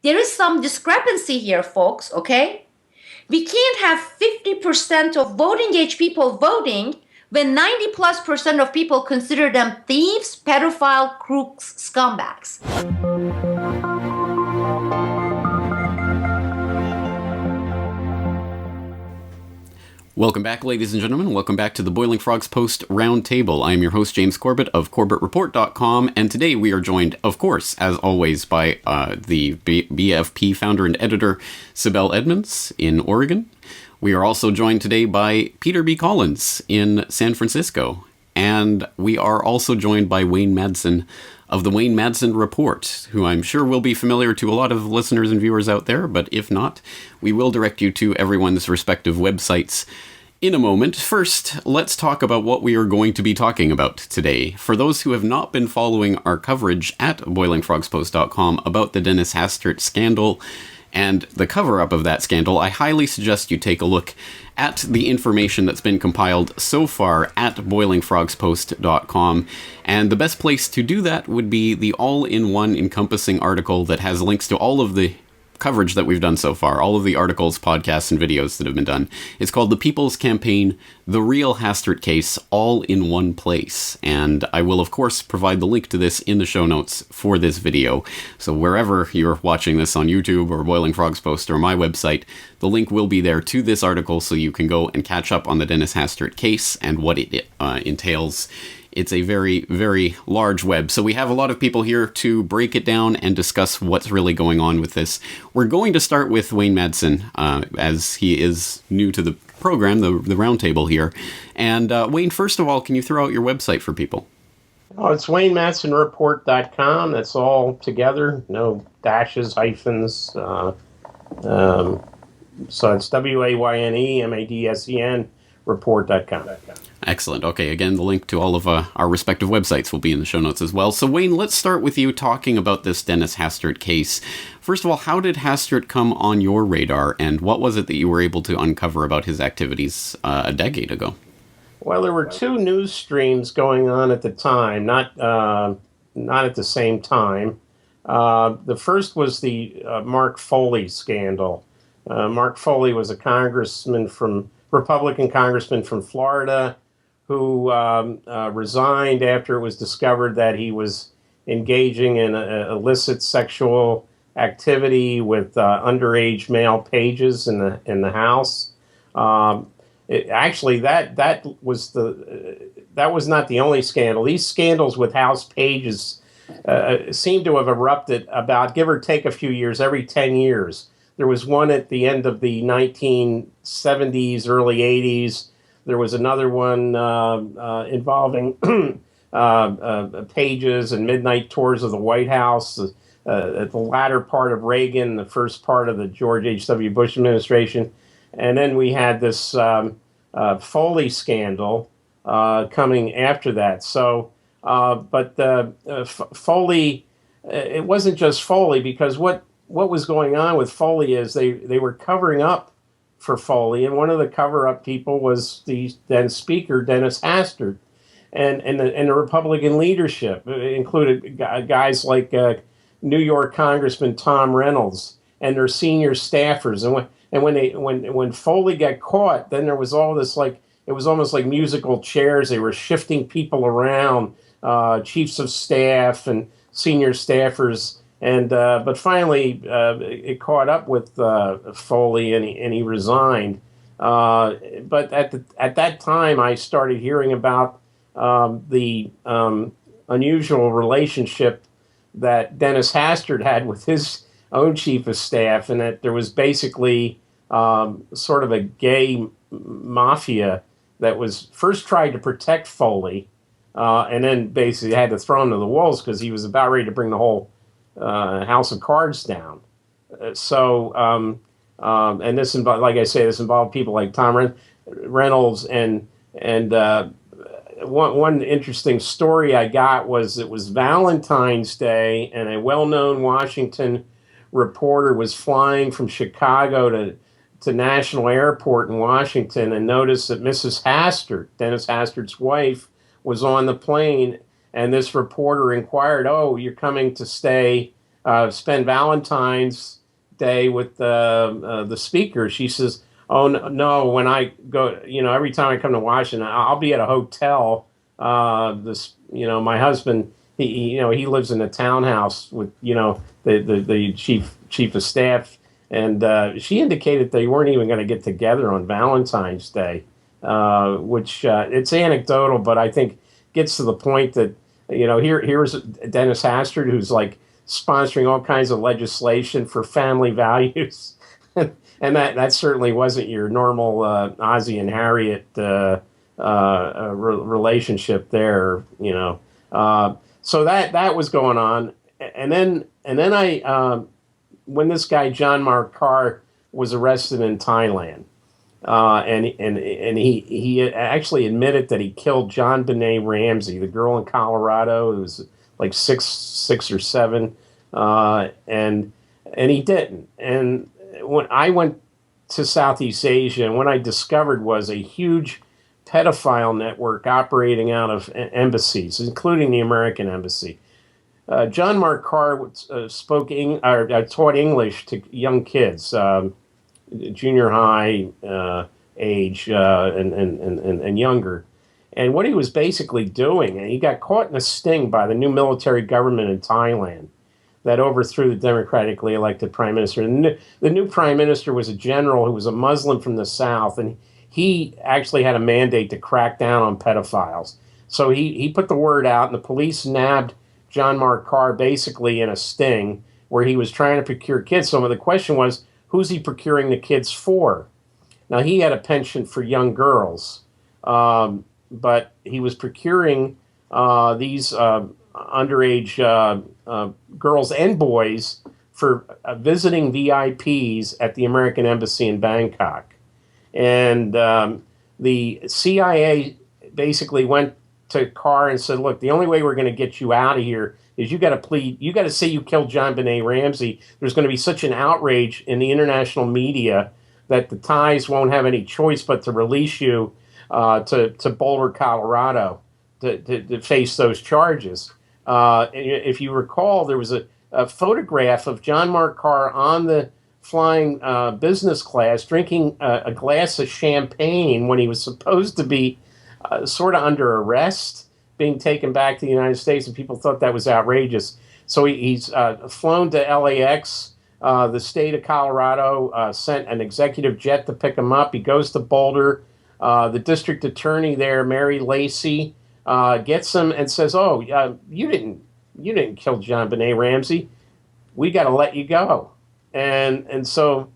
there is some discrepancy here, folks, okay? We can't have 50% of voting age people voting when 90+% of people consider them thieves, pedophile, crooks, scumbags. Welcome back, ladies and gentlemen. Welcome back to the Boiling Frogs Post Roundtable. I am your host, James Corbett of CorbettReport.com, and today we are joined, of course, as always, by the BFP founder and editor, Sibel Edmonds in Oregon. We are also joined today by Peter B. Collins in San Francisco, and we are also joined by Wayne Madsen of the Wayne Madsen Report, who I'm sure will be familiar to a lot of listeners and viewers out there, but if not, we will direct you to everyone's respective websites in a moment. First, let's talk about what we are going to be talking about today. For those who have not been following our coverage at BoilingFrogsPost.com about the Dennis Hastert scandal and the cover-up of that scandal, I highly suggest you take a look at the information that's been compiled so far at BoilingFrogsPost.com. And the best place to do that would be the all-in-one encompassing article that has links to all of the coverage that we've done so far, all of the articles, podcasts, and videos that have been done. It's called The People's Campaign, The Real Hastert Case, all in one place. And I will, of course, provide the link to this in the show notes for this video. So wherever you're watching this on YouTube or Boiling Frogs Post or my website, the link will be there to this article so you can go and catch up on the Dennis Hastert case and what it entails. It's a very, very large web, so we have a lot of people here to break it down and discuss what's really going on with this. We're going to start with Wayne Madsen, as he is new to the program, the roundtable here. And Wayne, first of all, can you throw out your website for people? Oh, it's WayneMadsenReport.com. That's all together, no dashes, hyphens. So it's WayneMadsen report.com. Excellent. Okay, again, the link to all of our respective websites will be in the show notes as well. So, Wayne, let's start with you talking about this Dennis Hastert case. First of all, how did Hastert come on your radar, and what was it that you were able to uncover about his activities a decade ago? Well, there were two news streams going on at the time, not at the same time. The first was the Mark Foley scandal. Mark Foley was a Republican congressman from Florida, who resigned after it was discovered that he was engaging in illicit sexual activity with underage male pages in the House. Actually, that was not the only scandal. These scandals with House pages seem to have erupted about, give or take a few years, every 10 years. There was one at the end of the 1970s, early 80s. There was another one involving pages and midnight tours of the White House at the latter part of Reagan, the first part of the George H.W. Bush administration. And then we had this Foley scandal coming after that. So, Foley, it wasn't just Foley, because what was going on with Foley is they were covering up for Foley, and one of the cover-up people was the then Speaker, Dennis Hastert, and the Republican leadership included guys like New York Congressman Tom Reynolds and their senior staffers. And when Foley got caught, then there was all this, like, it was almost like musical chairs. They were shifting people around, chiefs of staff and senior staffers. And but finally, it caught up with Foley, and he resigned. But at that time, I started hearing about the unusual relationship that Dennis Hastert had with his own chief of staff, and that there was basically sort of a gay mafia that was first tried to protect Foley, and then basically had to throw him to the wolves because he was about ready to bring the whole House of Cards down. And this involved, like I say, this involved people like Tom Reynolds, and one interesting story I got was it was Valentine's Day, and a well-known Washington reporter was flying from Chicago to National Airport in Washington and noticed that Mrs. Hastert, Dennis Hastert's wife, was on the plane. And this reporter inquired, "Oh, you're coming to stay spend Valentine's Day with the speaker. She says, "Oh no, when I go, every time I come to Washington, I'll be at a hotel. My husband, he lives in a townhouse with, the chief of staff, and she indicated they weren't even going to get together on Valentine's Day, which it's anecdotal, but I think gets to the point that, here's Dennis Hastert, who's like sponsoring all kinds of legislation for family values. And that certainly wasn't your normal Ozzie and Harriet relationship there, So that was going on, and then I when this guy John Mark Carr was arrested in Thailand, and he actually admitted that he killed JonBenet Ramsey, the girl in Colorado who was like six or seven, and he didn't. And when I went to Southeast Asia, and what I discovered was a huge pedophile network operating out of embassies, including the American embassy. John Mark Carr taught English to young kids, junior high age and younger. And what he was basically doing, and he got caught in a sting by the new military government in Thailand that overthrew the democratically elected prime minister. And the new prime minister was a general who was a Muslim from the South, and he actually had a mandate to crack down on pedophiles. So he put the word out, and the police nabbed John Mark Carr basically in a sting where he was trying to procure kids. So the question was, who's he procuring the kids for? Now, he had a penchant for young girls, but he was procuring these underage girls and boys for visiting VIPs at the American Embassy in Bangkok. And the CIA basically went to Carr and said, look, the only way we're going to get you out of here is you got to say you killed JonBenet Ramsey. There's going to be such an outrage in the international media that the Thais won't have any choice but to release you to Boulder, Colorado, to face those charges. If you recall, there was a photograph of John Mark Carr on the flying business class drinking a glass of champagne when he was supposed to be sort of under arrest, being taken back to the United States, and people thought that was outrageous. So he's flown to LAX. The state of Colorado sent an executive jet to pick him up. He goes to Boulder. The district attorney there, Mary Lacey, gets him and says, "Oh, you didn't kill JonBenet Ramsey. We got to let you go." And so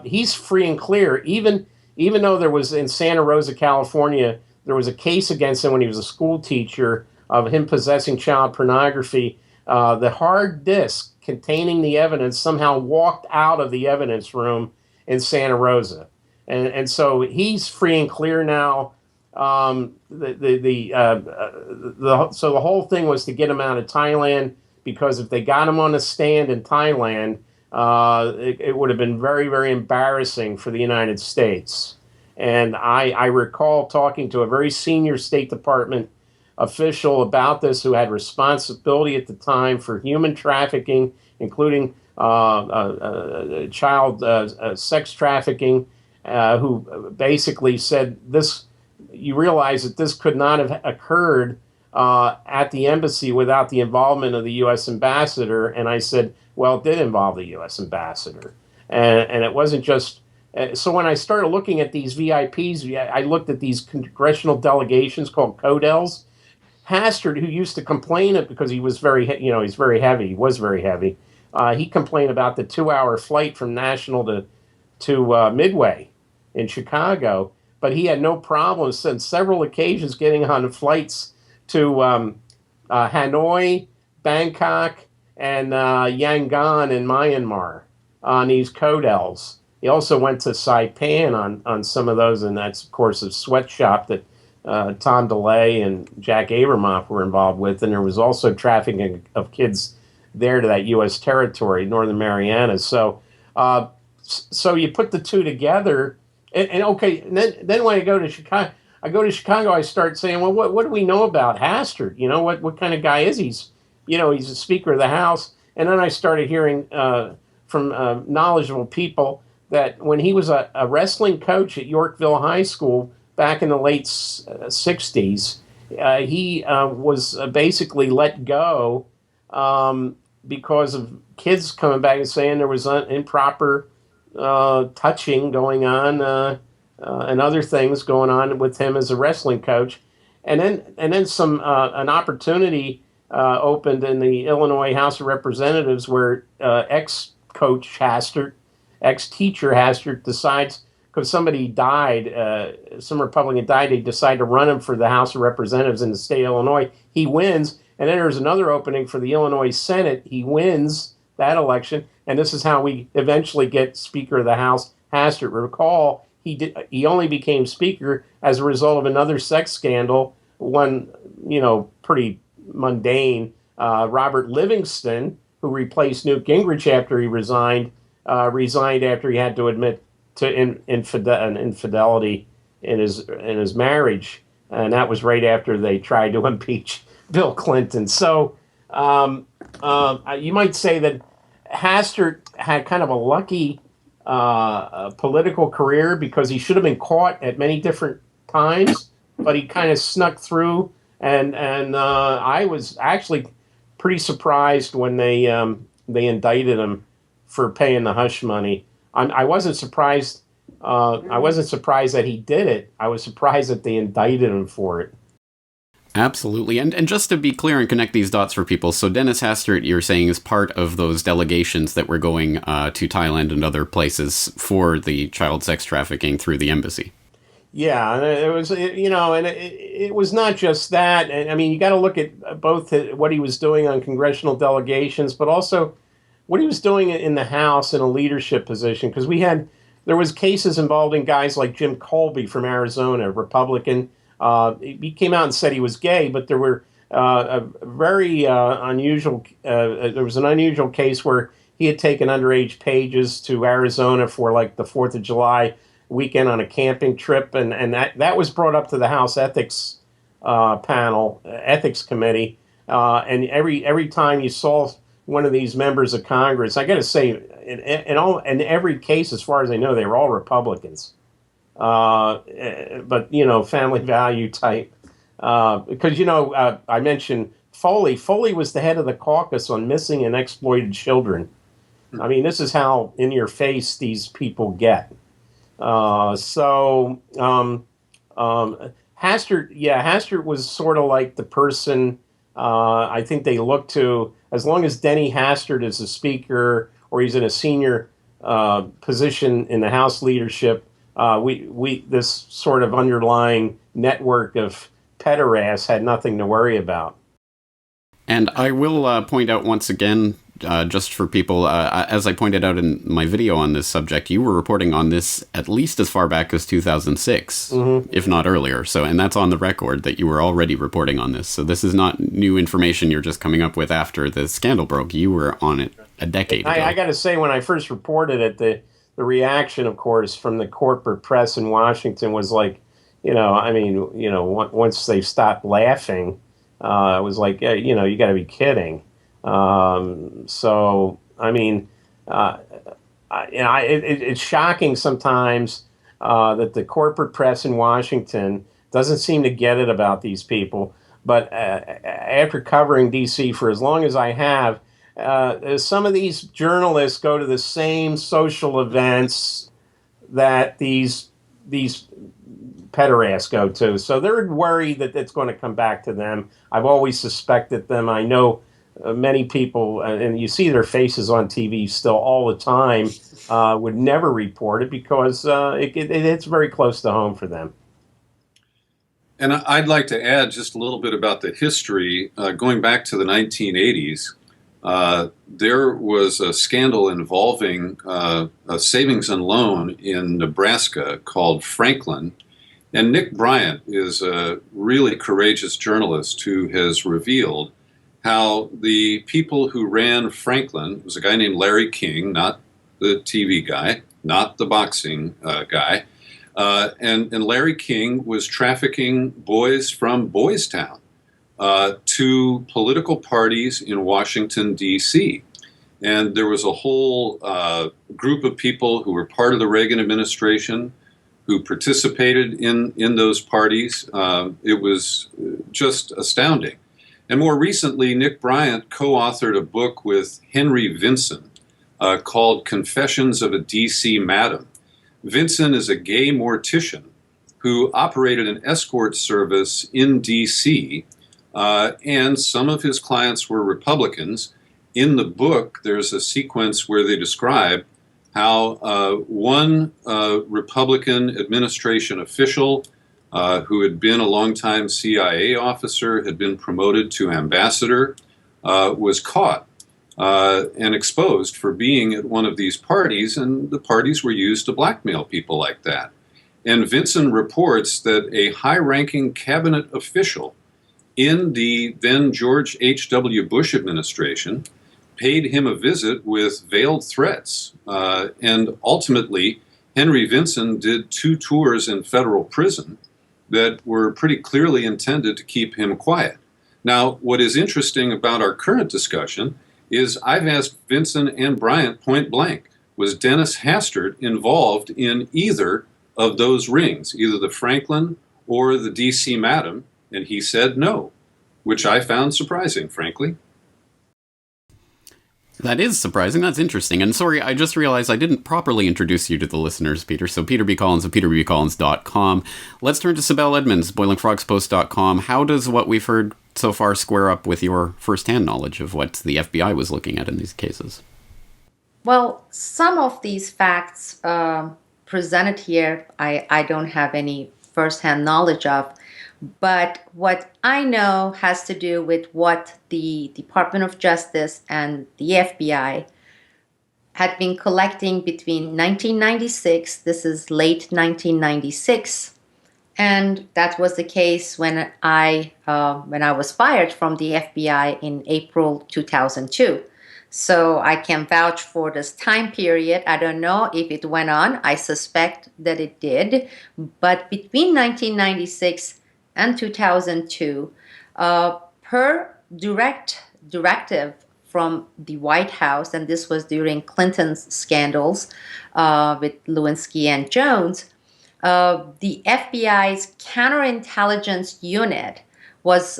he's free and clear. Even though there was in Santa Rosa, California, there was a case against him when he was a school teacher of him possessing child pornography. The hard disk containing the evidence somehow walked out of the evidence room in Santa Rosa, and so he's free and clear now. So the whole thing was to get him out of Thailand, because if they got him on a stand in Thailand, it would have been very, very embarrassing for the United States. And I recall talking to a very senior State Department official about this, who had responsibility at the time for human trafficking, including child sex trafficking, who basically said this. You realize that this could not have occurred at the embassy without the involvement of the U.S. ambassador. And I said, well, it did involve the U.S. ambassador. And it wasn't just... So when I started looking at these VIPs, I looked at these congressional delegations called CODELs. Hastert, who used to complain because he was he's very heavy. He was very heavy. He complained about the 2-hour flight from National to Midway in Chicago. But he had no problems on several occasions getting on flights to Hanoi, Bangkok, and Yangon in Myanmar on these CODELs. He also went to Saipan on some of those, and that's, of course, a sweatshop that Tom DeLay and Jack Abramoff were involved with. And there was also trafficking of kids there to that U.S. territory, Northern Marianas. So you put the two together. And then when I go to Chicago, I start saying, well, what do we know about Hastert? What kind of guy is he? He's a Speaker of the House. And then I started hearing from knowledgeable people that when he was a wrestling coach at Yorkville High School back in the late 60s, he was basically let go because of kids coming back and saying there was improper touching going on and other things going on with him as a wrestling coach. And then some an opportunity opened in the Illinois House of Representatives where ex-coach Hastert, ex-teacher Hastert decides, because somebody died, some Republican died, they decide to run him for the House of Representatives in the state of Illinois. He wins, and then there's another opening for the Illinois Senate. He wins that election, and this is how we eventually get Speaker of the House Hastert. Recall, he only became Speaker as a result of another sex scandal, one, pretty mundane. Robert Livingston, who replaced Newt Gingrich after he resigned after he had to admit to infidelity in his marriage, and that was right after they tried to impeach Bill Clinton. So you might say that Hastert had kind of a lucky political career because he should have been caught at many different times, but he kind of snuck through. And I was actually pretty surprised when they indicted him for paying the hush money. I wasn't surprised. I wasn't surprised that he did it. I was surprised that they indicted him for it. Absolutely. And just to be clear and connect these dots for people, so Dennis Hastert, you're saying, is part of those delegations that were going to Thailand and other places for the child sex trafficking through the embassy. Yeah, and it was, it was not just that. And I mean, you got to look at both what he was doing on congressional delegations, but also what he was doing in the House in a leadership position. Because there was cases involving guys like Jim Colby from Arizona, a Republican. He came out and said he was gay, but there were a very unusual. There was an unusual case where he had taken underage pages to Arizona for like the 4th of July weekend on a camping trip, and that was brought up to the House Ethics Committee, and every time you saw one of these members of Congress, I got to say, in every case, as far as I know, they were all Republicans. But family value type, because I mentioned Foley. Foley was the head of the caucus on missing and exploited children. I mean, this is how in your face these people get. Hastert was sort of like the person I think they look to, as long as Denny Hastert is a speaker or he's in a senior position in the House leadership. We this sort of underlying network of pederasts had nothing to worry about. And I will point out once again, just for people, as I pointed out in my video on this subject, you were reporting on this at least as far back as 2006, if not earlier. So, and that's on the record that you were already reporting on this. So this is not new information you're just coming up with after the scandal broke. You were on it a decade ago. I got to say, when I first reported it, the reaction, of course, from the corporate press in Washington was like, once they stopped laughing, it was like, you got to be kidding. It's shocking sometimes that the corporate press in Washington doesn't seem to get it about these people. But after covering D.C. for as long as I have, some of these journalists go to the same social events that these pederasts go to. So they're worried that it's going to come back to them. I've always suspected them. I know many people, and you see their faces on TV still all the time, would never report it because it's very close to home for them. And I'd like to add just a little bit about the history. Going back to the 1980s, there was a scandal involving a savings and loan in Nebraska called Franklin. And Nick Bryant is a really courageous journalist who has revealed how the people who ran Franklin, was a guy named Larry King, not the TV guy, not the boxing guy, and Larry King was trafficking boys from Boys Town to political parties in Washington, D.C. And there was a whole group of people who were part of the Reagan administration who participated in those parties. It was just astounding. And more recently, Nick Bryant co-authored a book with Henry Vinson called Confessions of a D.C. Madam. Vinson is a gay mortician who operated an escort service in D.C., and some of his clients were Republicans. In the book, there's a sequence where they describe how one Republican administration official who had been a longtime CIA officer, had been promoted to ambassador, was caught and exposed for being at one of these parties, and the parties were used to blackmail people like that. And Vinson reports that a high-ranking cabinet official in the then George H.W. Bush administration paid him a visit with veiled threats. And ultimately, Henry Vinson did 2 tours in federal prison that were pretty clearly intended to keep him quiet. Now, what is interesting about our current discussion is I've asked Vinson and Bryant point blank, was Dennis Hastert involved in either of those rings, either the Franklin or the D.C. Madam? And he said no, which I found surprising, frankly. That is surprising. That's interesting. And sorry, I just realized I didn't properly introduce you to the listeners, Peter. So Peter B. Collins of peterbcollins.com. Let's turn to Sibel Edmonds, boilingfrogspost.com. How does what we've heard so far square up with your firsthand knowledge of what the FBI was looking at in these cases? Well, some of these facts presented here, I don't have any firsthand knowledge of. But what I know has to do with what the Department of Justice and the FBI had been collecting between 1996, this is late 1996, and that was the case when I was fired from the FBI in April 2002. So I can vouch for this time period. I don't know if it went on. I suspect that it did. But between 1996 and 2002, per directive from the White House, and this was during Clinton's scandals with Lewinsky and Jones, the FBI's counterintelligence unit was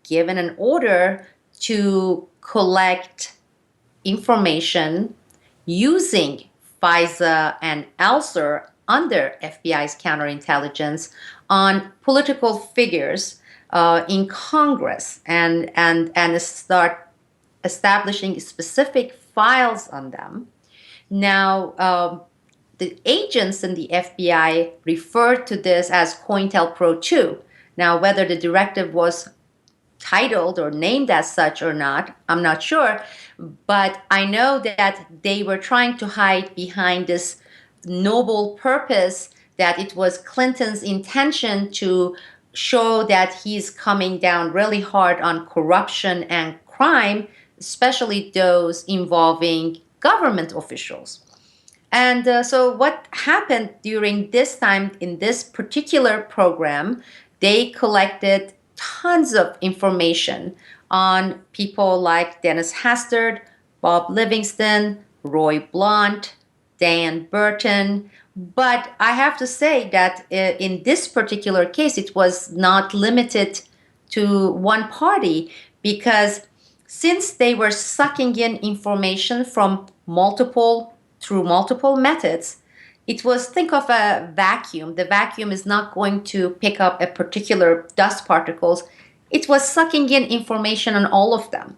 given an order to collect information using FISA and ELSER under FBI's counterintelligence on political figures in Congress and start establishing specific files on them. Now, the agents in the FBI referred to this as COINTELPRO 2. Now, whether the directive was titled or named as such or not, I'm not sure, but I know that they were trying to hide behind this noble purpose that it was Clinton's intention to show that he's coming down really hard on corruption and crime, especially those involving government officials. And so what happened during this time in this particular program, they collected tons of information on people like Dennis Hastert, Bob Livingston, Roy Blunt, Dan Burton. But I have to say that in this particular case, it was not limited to one party, because since they were sucking in information from through multiple methods, it was, think of a vacuum. The vacuum is not going to pick up a particular dust particles. It was sucking in information on all of them.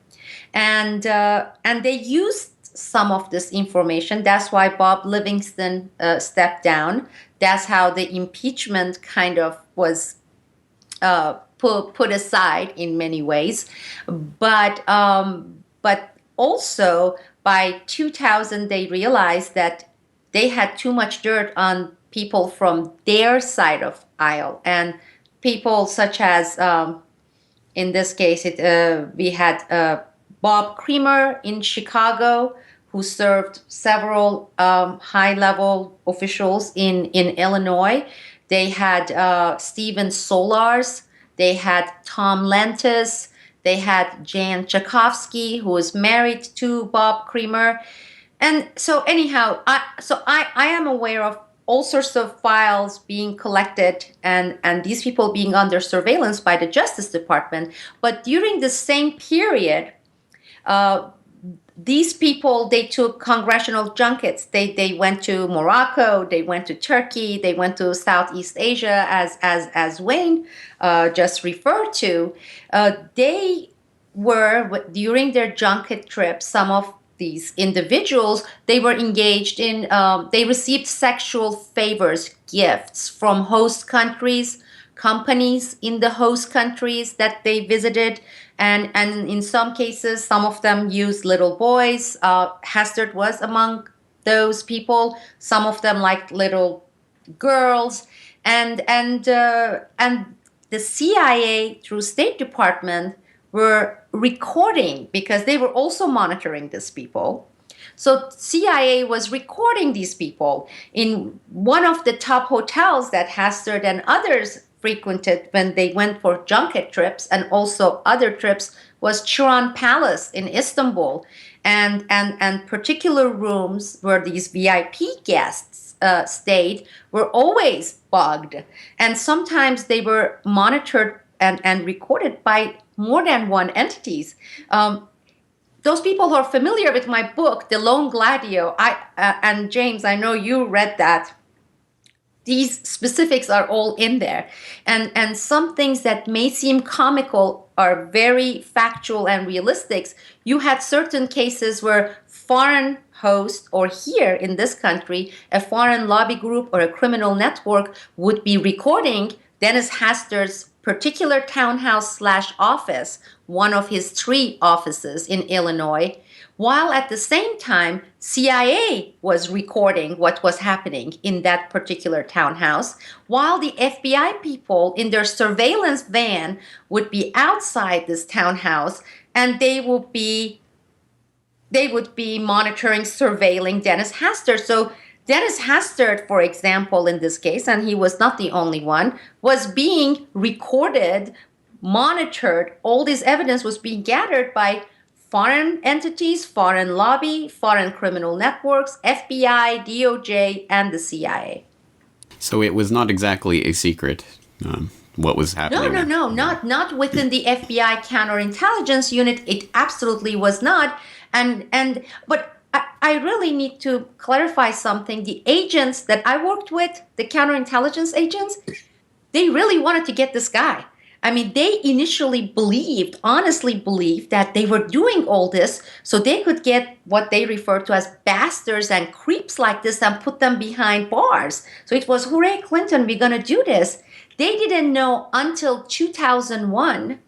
And they used some of this information. That's why Bob Livingston stepped down. That's how the impeachment kind of was put aside in many ways. But also by 2000, they realized that they had too much dirt on people from their side of aisle, and people such as, in this case, we had Bob Creamer in Chicago, who served several high-level officials in Illinois. They had Stephen Solars. They had Tom Lantis. They had Jan Tchaikovsky, who was married to Bob Creamer. And so anyhow, I am aware of all sorts of files being collected and these people being under surveillance by the Justice Department. But during the same period, these people, they took congressional junkets. They went to Morocco, they went to Turkey, they went to Southeast Asia, as Wayne just referred to. They were, during their junket trips, some of these individuals, they were engaged in, they received sexual favors, gifts from host countries, companies in the host countries that they visited. And in some cases, some of them used little boys. Hastert was among those people. Some of them liked little girls. And the CIA, through State Department, were recording, because they were also monitoring these people. So CIA was recording these people in one of the top hotels that Hastert and others frequented when they went for junket trips, and also other trips, was Chiron Palace in Istanbul, and particular rooms where these VIP guests stayed were always bugged, and sometimes they were monitored and recorded by more than one entities. Those people who are familiar with my book, The Lone Gladio, and James, I know you read that. These specifics are all in there. And some things that may seem comical are very factual and realistic. You had certain cases where foreign hosts, or here in this country, a foreign lobby group or a criminal network would be recording Dennis Hastert's particular townhouse/office, one of his 3 offices in Illinois, while at the same time, CIA was recording what was happening in that particular townhouse, while the FBI people in their surveillance van would be outside this townhouse, and they would be monitoring, surveilling Dennis Hastert. So Dennis Hastert, for example, in this case, and he was not the only one, was being recorded, monitored. All this evidence was being gathered by foreign entities, foreign lobby, foreign criminal networks, FBI, DOJ, and the CIA. So it was not exactly a secret, what was happening. No, not within the FBI counterintelligence unit. It absolutely was not. But I really need to clarify something. The agents that I worked with, the counterintelligence agents, they really wanted to get this guy. I mean, they initially honestly believed that they were doing all this so they could get what they refer to as bastards and creeps like this and put them behind bars. So it was, hooray, Clinton, we're going to do this. They didn't know until 2001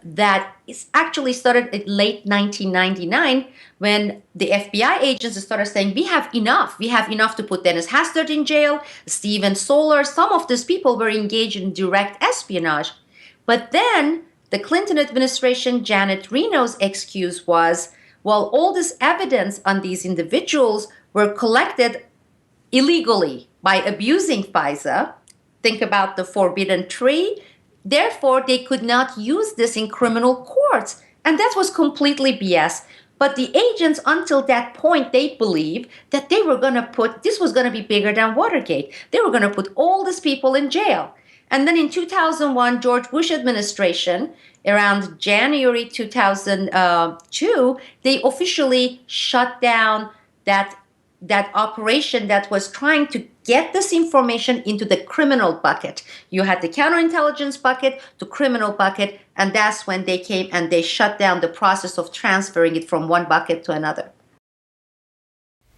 that it actually started in late 1999 when the FBI agents started saying, we have enough. We have enough to put Dennis Hastert in jail, Steven Solar. Some of these people were engaged in direct espionage. But then the Clinton administration, Janet Reno's excuse was, well, all this evidence on these individuals were collected illegally by abusing FISA. Think about the forbidden tree. Therefore, they could not use this in criminal courts. And that was completely BS. But the agents, until that point, they believed that they were going to this was going to be bigger than Watergate. They were going to put all these people in jail. And then in 2001, George Bush administration, around January 2002, they officially shut down that operation that was trying to get this information into the criminal bucket. You had the counterintelligence bucket, the criminal bucket, and that's when they came and they shut down the process of transferring it from one bucket to another.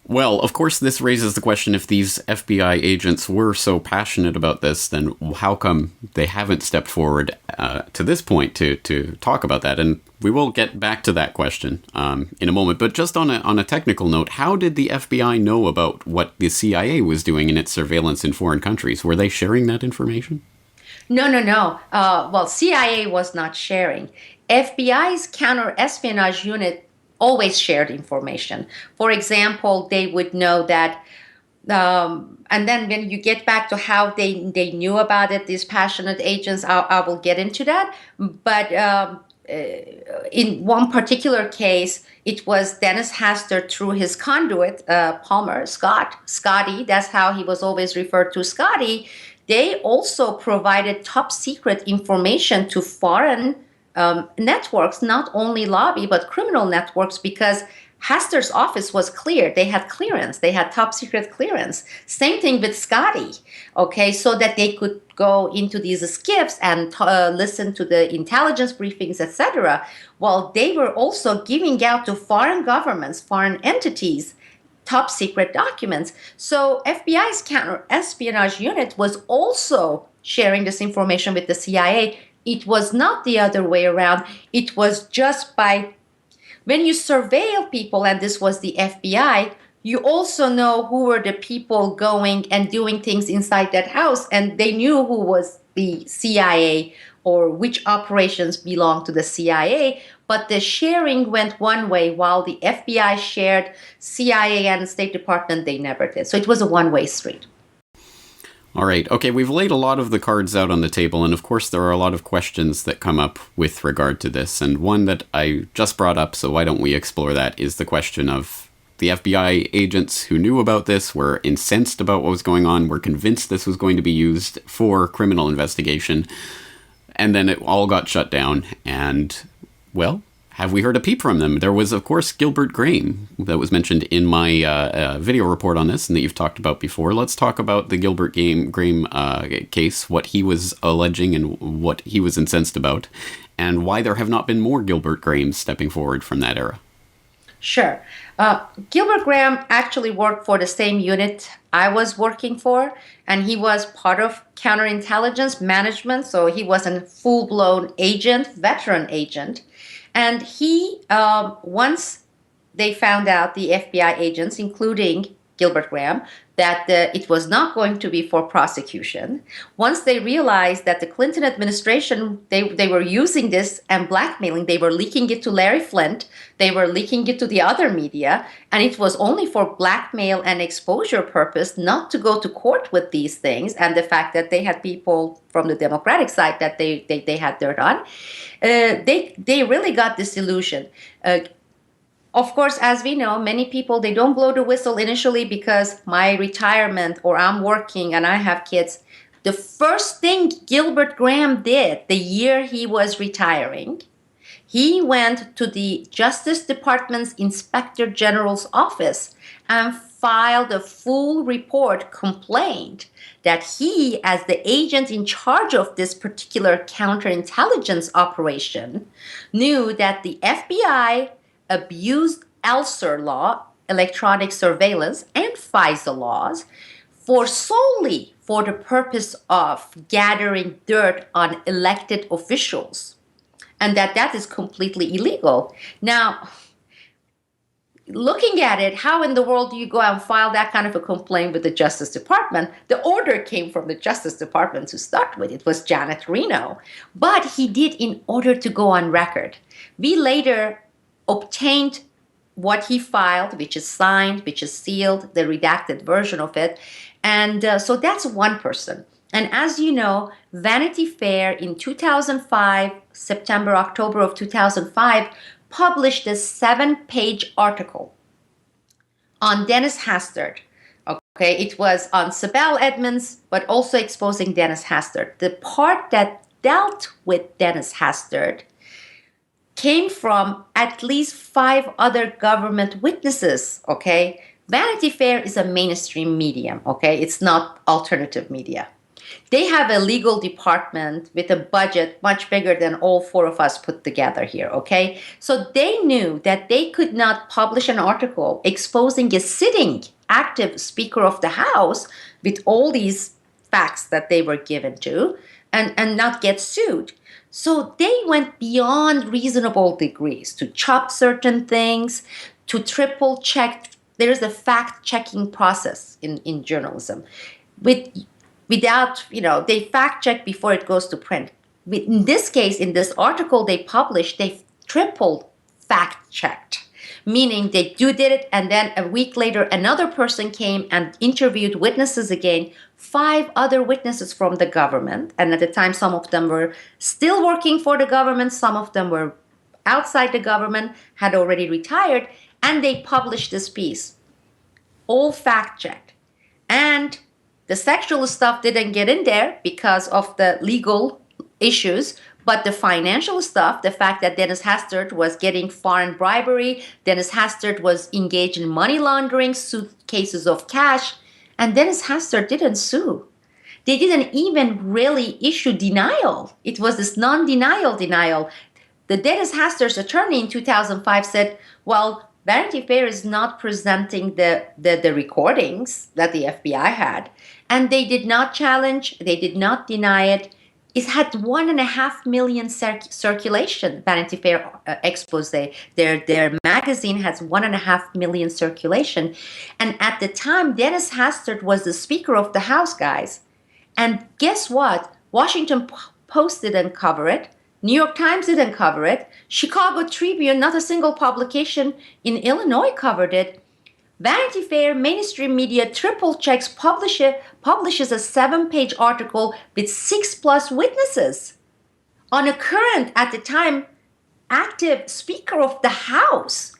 Well, of course, this raises the question, if these FBI agents were so passionate about this, then how come they haven't stepped forward to this point to talk about that? And we will get back to that question in a moment. But just on a technical note, how did the FBI know about what the CIA was doing in its surveillance in foreign countries? Were they sharing that information? No. Well, CIA was not sharing. FBI's counter-espionage unit always shared information. For example, they would know that, and then when you get back to how they knew about it, these passionate agents, I will get into that. But in one particular case, it was Dennis Hastert through his conduit, Palmer, Scotty, that's how he was always referred to, Scotty. They also provided top secret information to foreign networks, not only lobby, but criminal networks, because Hastert's office was cleared. They had clearance. They had top secret clearance. Same thing with Scotty, okay, so that they could go into these skiffs and listen to the intelligence briefings, etc. While they were also giving out to foreign governments, foreign entities, top secret documents. So FBI's counter-espionage unit was also sharing this information with the CIA. It was not the other way around. It was just by when you surveil people, and this was the FBI, you also know who were the people going and doing things inside that house, and they knew who was the CIA or which operations belonged to the CIA, but the sharing went one way, while the FBI shared CIA and State Department, they never did. So it was a one-way street. All right. Okay, we've laid a lot of the cards out on the table, and of course there are a lot of questions that come up with regard to this. And one that I just brought up, so why don't we explore that, is the question of the FBI agents who knew about this, were incensed about what was going on, were convinced this was going to be used for criminal investigation, and then it all got shut down. And, well, have we heard a peep from them? There was, of course, Gilbert Graham that was mentioned in my video report on this and that you've talked about before. Let's talk about the Gilbert Graham case, what he was alleging and what he was incensed about, and why there have not been more Gilbert Grahams stepping forward from that era. Sure. Gilbert Graham actually worked for the same unit I was working for, and he was part of counterintelligence management, so he was a full-blown agent, veteran agent. And he, once they found out, the FBI agents, including Gilbert Graham, that it was not going to be for prosecution, once they realized that the Clinton administration, they were using this and blackmailing, they were leaking it to Larry Flint, they were leaking it to the other media, and it was only for blackmail and exposure purpose, not to go to court with these things, and the fact that they had people from the Democratic side that they had dirt on, they really got disillusioned. Of course, as we know, many people, they don't blow the whistle initially because my retirement or I'm working and I have kids. The first thing Gilbert Graham did the year he was retiring, he went to the Justice Department's Inspector General's office and filed a full report complaint that he, as the agent in charge of this particular counterintelligence operation, knew that the FBI abused ELSER law, electronic surveillance, and FISA laws solely for the purpose of gathering dirt on elected officials, and that is completely illegal. Now, looking at it, how in the world do you go out and file that kind of a complaint with the Justice Department? The order came from the Justice Department to start with. It was Janet Reno. But he did in order to go on record. We later obtained what he filed, which is signed, which is sealed, the redacted version of it. And so that's one person. And as you know, Vanity Fair in 2005, September, October of 2005, published a 7-page article on Dennis Hastert. Okay, it was on Sibel Edmonds, but also exposing Dennis Hastert. The part that dealt with Dennis Hastert came from at least 5 other government witnesses, okay? Vanity Fair is a mainstream medium, okay? It's not alternative media. They have a legal department with a budget much bigger than all 4 of us put together here, okay? So they knew that they could not publish an article exposing a sitting active Speaker of the House with all these facts that they were given to and not get sued. So they went beyond reasonable degrees to chop certain things, to triple check. There is a fact-checking process in journalism. Without, they fact-check before it goes to print. In this case, in this article they published, they tripled fact-checked, meaning they did it, and then a week later another person came and interviewed witnesses again, 5 other witnesses from the government, and at the time some of them were still working for the government, some of them were outside the government, had already retired, and they published this piece, all fact-checked. And the sexual stuff didn't get in there because of the legal issues, but the financial stuff, the fact that Dennis Hastert was getting foreign bribery, Dennis Hastert was engaged in money laundering, suitcases of cash, and Dennis Hastert didn't sue. They didn't even really issue denial. It was this non-denial denial. The Dennis Hastert's attorney in 2005 said, well, Vanity Fair is not presenting the recordings that the FBI had. And they did not challenge, they did not deny it. It had 1.5 million circulation, Vanity Fair expose. Their magazine has 1.5 million circulation. And at the time, Dennis Hastert was the Speaker of the House, guys. And guess what? Washington Post didn't cover it. New York Times didn't cover it. Chicago Tribune, not a single publication in Illinois covered it. Vanity Fair, mainstream media triple checks, publishes a 7-page article with 6+ witnesses on a current, at the time, active Speaker of the House.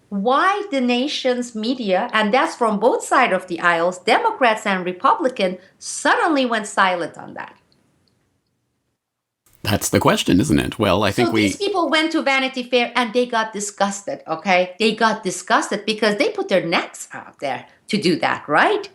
Why the nation's media, and that's from both sides of the aisles, Democrats and Republicans, suddenly went silent on that? That's the question, isn't it? Well, I think these people went to Vanity Fair and they got disgusted, okay? They got disgusted because they put their necks out there to do that, right?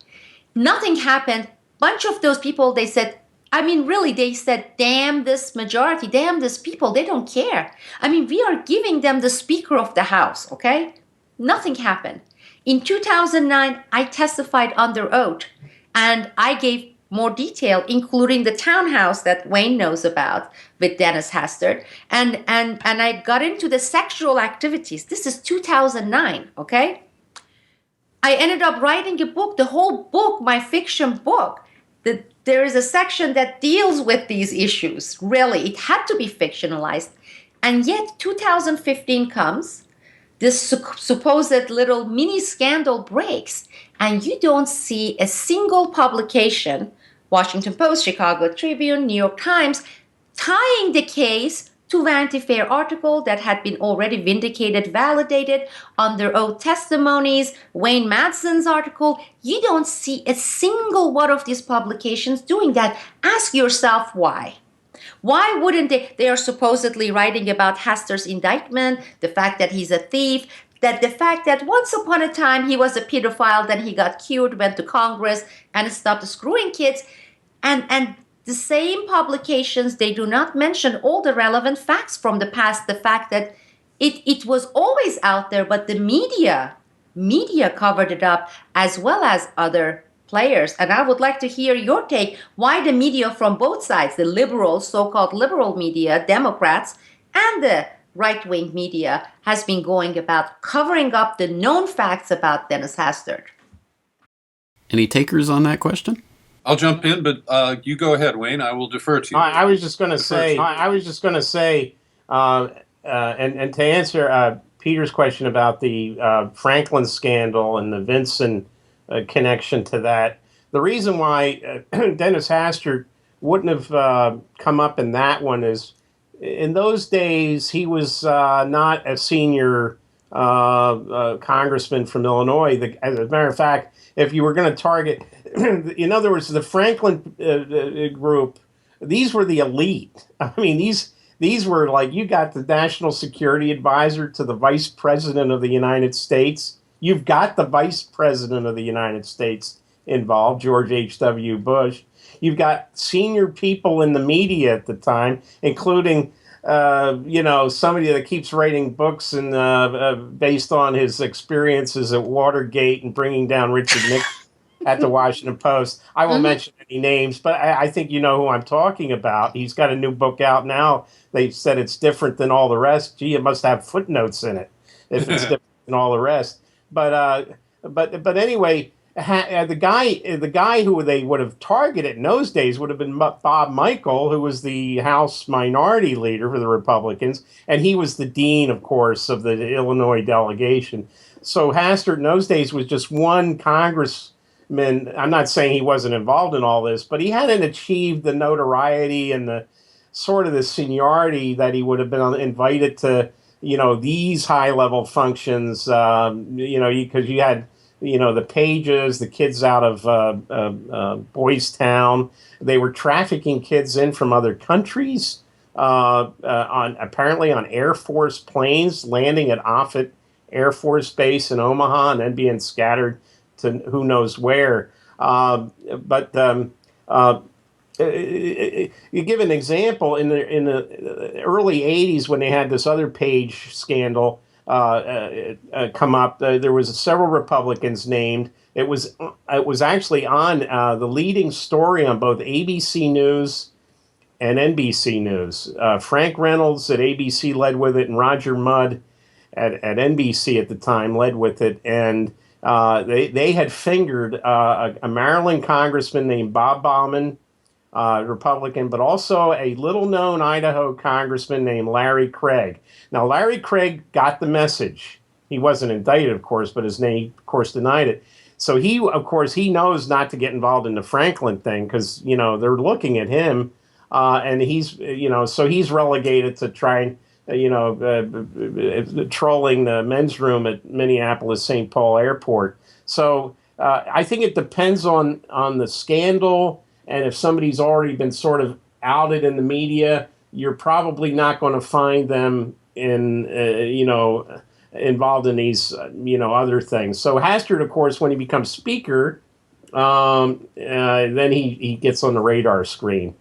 Nothing happened. Bunch of those people, they said, they said, damn this majority, damn this people, they don't care. We are giving them the Speaker of the House, okay? Nothing happened. In 2009, I testified under oath and I gave more detail, including the townhouse that Wayne knows about with Dennis Hastert. And I got into the sexual activities. This is 2009, okay? I ended up writing a book, the whole book, my fiction book. There is a section that deals with these issues. Really, it had to be fictionalized. And yet 2015 comes, this supposed little mini scandal breaks, and you don't see a single publication, Washington Post, Chicago Tribune, New York Times, tying the case to Vanity Fair article that had been already vindicated, validated under oath testimonies, Wayne Madsen's article. You don't see a single one of these publications doing that. Ask yourself why. Why wouldn't they? They are supposedly writing about Hastert's indictment, the fact that he's a thief, that the fact that once upon a time he was a pedophile, then he got cured, went to Congress, and stopped screwing kids. And the same publications, they do not mention all the relevant facts from the past, the fact that it was always out there, but the media covered it up, as well as other players. And I would like to hear your take, why the media from both sides, the liberals, so-called liberal media, Democrats, and the right-wing media, has been going about covering up the known facts about Dennis Hastert. Any takers on that question? I'll jump in, but you go ahead, Wayne. I will defer to you. I was just going to say, and to answer Peter's question about the Franklin scandal and the Vinson connection to that, the reason why Dennis Hastert wouldn't have come up in that one is, in those days, he was not a senior congressman from Illinois. As a matter of fact, if you were going to target, in other words, the Franklin group, these were the elite. These were like, you got the national security advisor to the vice president of the United States. You've got the vice president of the United States involved, George H.W. Bush. You've got senior people in the media at the time, including somebody that keeps writing books and based on his experiences at Watergate and bringing down Richard Nixon at the Washington Post. I won't mention any names, but I think you know who I'm talking about. He's got a new book out now. They said it's different than all the rest. Gee, it must have footnotes in it if it's different than all the rest. But anyway, the guy who they would have targeted in those days would have been Bob Michel, who was the House Minority Leader for the Republicans, and he was the dean, of course, of the Illinois delegation. So Hastert in those days was just one congressman. I'm not saying he wasn't involved in all this, but he hadn't achieved the notoriety and the sort of the seniority that he would have been invited to these high-level functions, because you had, the Pages, the kids out of Boys Town. They were trafficking kids in from other countries apparently on Air Force planes, landing at Offutt Air Force Base in Omaha and then being scattered to who knows where. You give an example in the early '80s when they had this other Page scandal come up. There was several Republicans named. It was actually on the leading story on both ABC News and NBC News. Frank Reynolds at ABC led with it, and Roger Mudd at NBC at the time led with it. And they had fingered a Maryland congressman named Bob Bauman, Republican, but also a little-known Idaho congressman named Larry Craig. Now, Larry Craig got the message. He wasn't indicted, of course, but his name, of course, denied it. So he knows not to get involved in the Franklin thing because, they're looking at him. And he's, so he's relegated to trying, trolling the men's room at Minneapolis St. Paul Airport. So I think it depends on the scandal. And if somebody's already been sort of outed in the media, you're probably not going to find them involved in these, other things. So Hastert, of course, when he becomes speaker, then he gets on the radar screen.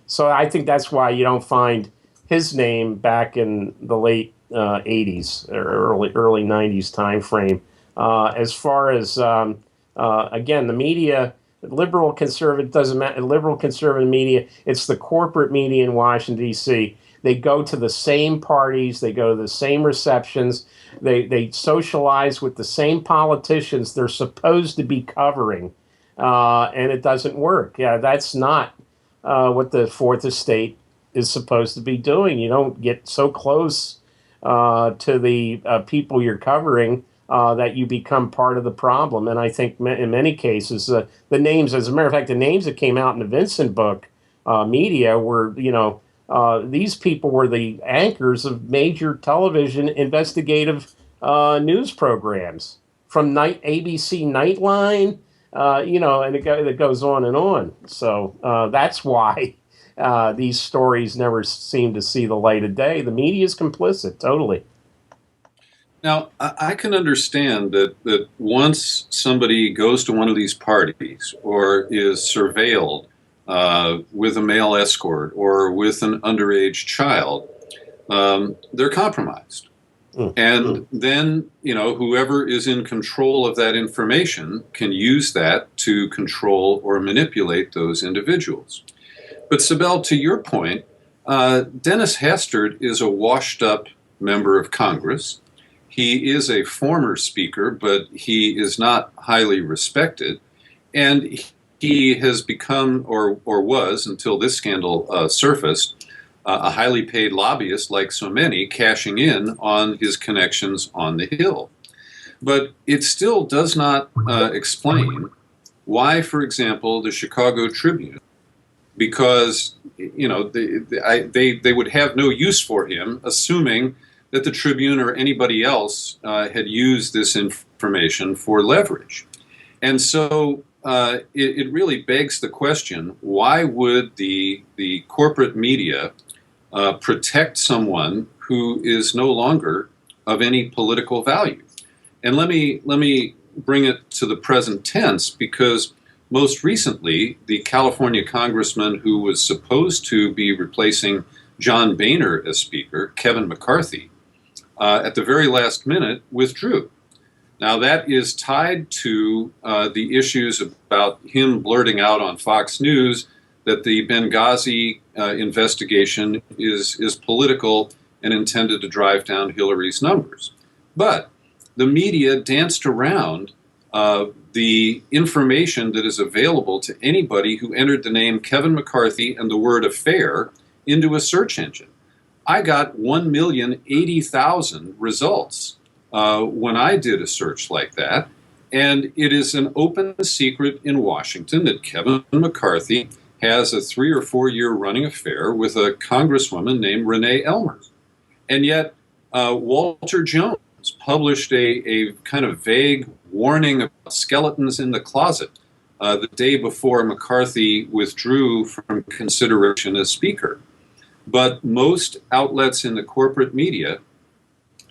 So I think that's why you don't find his name back in the late 80s or early 90s time frame. As far as, again, the media, liberal, conservative, doesn't matter, liberal, conservative media, it's the corporate media in Washington, D.C. They go to the same parties. They go to the same receptions. They socialize with the same politicians they're supposed to be covering. And it doesn't work. Yeah, that's not what the Fourth Estate is supposed to be doing. You don't get so close to the people you're covering that you become part of the problem. And I think in many cases, the names, as a matter of fact, the names that came out in the Vincent book media were, these people were the anchors of major television investigative news programs from ABC Nightline. And it goes on and on. So that's why these stories never seem to see the light of day. The media is complicit, totally. Now, I can understand that once somebody goes to one of these parties or is surveilled with a male escort or with an underage child, they're compromised. And then, whoever is in control of that information can use that to control or manipulate those individuals. But Sibel, to your point, Dennis Hastert is a washed-up member of Congress. He is a former speaker, but he is not highly respected. And he has become, or was, until this scandal surfaced, a highly paid lobbyist, like so many, cashing in on his connections on the Hill. But it still does not explain why, for example, the Chicago Tribune, because they would have no use for him, assuming that the Tribune or anybody else had used this information for leverage. And so it really begs the question, why would the corporate media protect someone who is no longer of any political value? And let me bring it to the present tense, because most recently, the California congressman who was supposed to be replacing John Boehner as Speaker, Kevin McCarthy, at the very last minute withdrew. Now, that is tied to the issues about him blurting out on Fox News that the Benghazi investigation is political and intended to drive down Hillary's numbers. But the media danced around the information that is available to anybody who entered the name Kevin McCarthy and the word affair into a search engine. I got 1,080,000 results when I did a search like that. And it is an open secret in Washington that Kevin McCarthy has a 3 or 4 year running affair with a congresswoman named Renee Elmer. And yet, Walter Jones published a kind of vague warning about skeletons in the closet the day before McCarthy withdrew from consideration as Speaker. But most outlets in the corporate media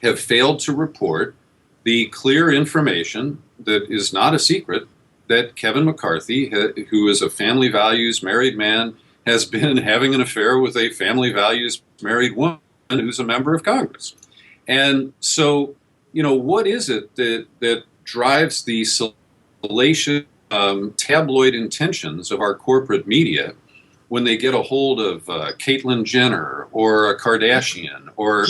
have failed to report the clear information that is not a secret that Kevin McCarthy, who is a family values married man, has been having an affair with a family values married woman who's a member of Congress. And so, what is it that drives the salacious tabloid intentions of our corporate media when they get a hold of Caitlyn Jenner or a Kardashian or,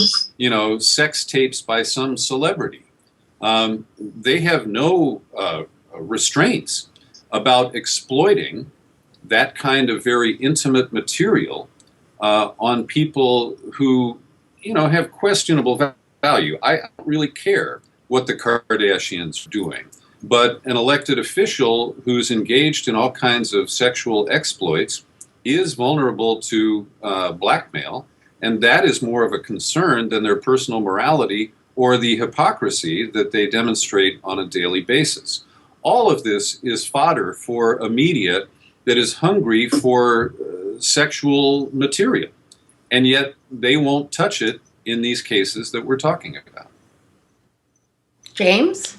sex tapes by some celebrity? They have no restraints about exploiting that kind of very intimate material on people who, have questionable value. I don't really care what the Kardashians are doing, but an elected official who's engaged in all kinds of sexual exploits is vulnerable to blackmail, and that is more of a concern than their personal morality or the hypocrisy that they demonstrate on a daily basis. All of this is fodder for a media that is hungry for sexual material, and yet they won't touch it in these cases that we're talking about. James,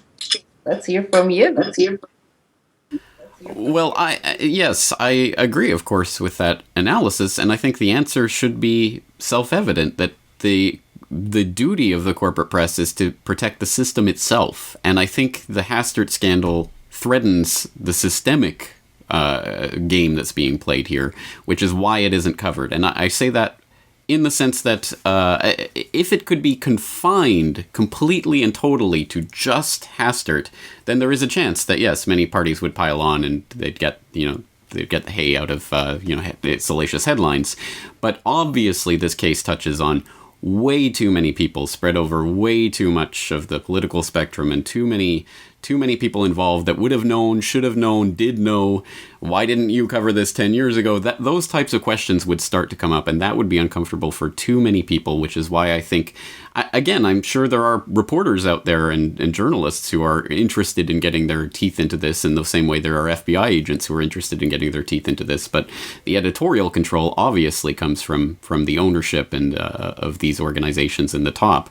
let's hear from you. Well, I agree, of course, with that analysis, and I think the answer should be self-evident that the duty of the corporate press is to protect the system itself, and I think the Hastert scandal threatens the systemic game that's being played here, which is why it isn't covered. And I say that in the sense that if it could be confined completely and totally to just Hastert, then there is a chance that, yes, many parties would pile on and they'd get the hay out of, salacious headlines. But obviously this case touches on way too many people spread over way too much of the political spectrum, and too many people involved that would have known, should have known, did know. Why didn't you cover this 10 years ago? Those types of questions would start to come up, and that would be uncomfortable for too many people, which is why I think, again, I'm sure there are reporters out there and journalists who are interested in getting their teeth into this in the same way there are FBI agents who are interested in getting their teeth into this. But the editorial control obviously comes from the ownership and of these organizations in the top.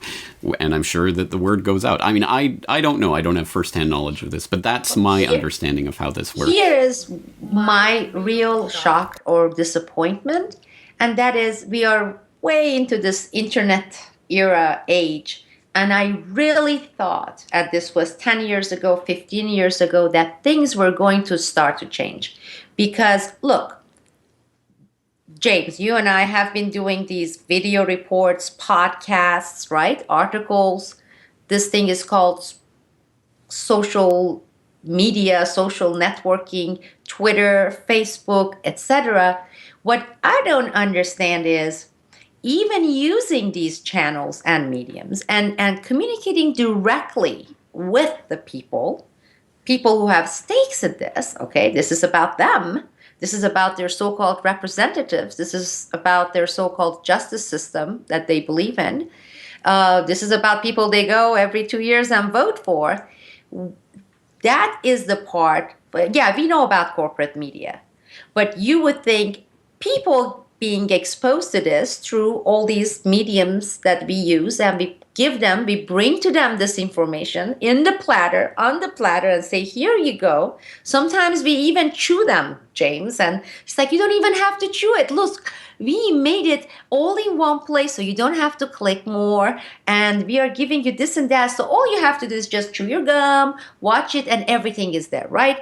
And I'm sure that the word goes out. I mean, I don't know. I don't have firsthand knowledge of this, but that's my understanding of how this works. Here is my real shock or disappointment, and that is we are way into this internet era age, and I really thought, and this was 10 years ago, 15 years ago, that things were going to start to change. Because look, James, you and I have been doing these video reports, podcasts, right? Articles. This thing is called social media, social networking, Twitter, Facebook, etc. What I don't understand is even using these channels and mediums and communicating directly with the people who have stakes in this, okay? This is about them. This is about their so-called representatives. This is about their so-called justice system that they believe in. This is about people they go every 2 years and vote for. That is the part. But yeah, we know about corporate media. But you would think people being exposed to this through all these mediums that we use, and we bring to them this information on the platter, and say, here you go. Sometimes we even chew them, James, and it's like, you don't even have to chew it. Look, we made it all in one place, so you don't have to click more, and we are giving you this and that, so all you have to do is just chew your gum, watch it, and everything is there, right?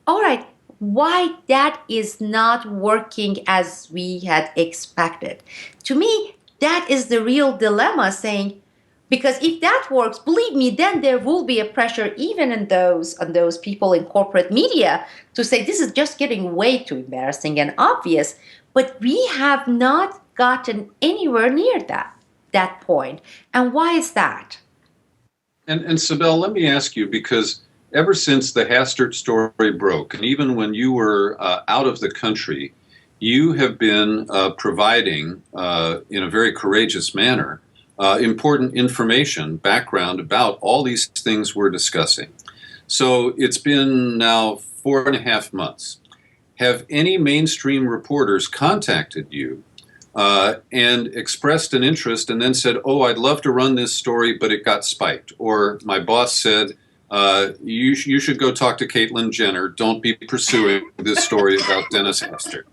All right. Why that is not working as we had expected. To me, that is the real dilemma, saying, because if that works, believe me, then there will be a pressure even on those people in corporate media to say this is just getting way too embarrassing and obvious. But we have not gotten anywhere near that point. And why is that? And Sibel, let me ask you, because ever since the Hastert story broke, and even when you were out of the country, you have been providing, in a very courageous manner, important information, background about all these things we're discussing. So it's been now 4.5 months. Have any mainstream reporters contacted you and expressed an interest and then said, oh, I'd love to run this story, but it got spiked? Or my boss said, you should go talk to Caitlyn Jenner. Don't be pursuing this story about Dennis Hastert.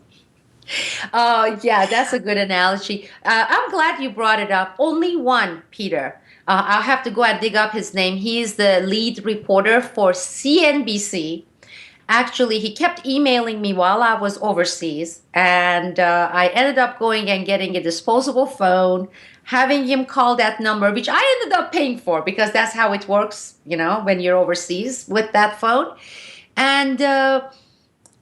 Yeah, that's a good analogy. I'm glad you brought it up. Only one, Peter. I'll have to go and dig up his name. He's the lead reporter for CNBC. Actually, he kept emailing me while I was overseas, and I ended up going and getting a disposable phone, having him call that number, which I ended up paying for because that's how it works, when you're overseas with that phone. And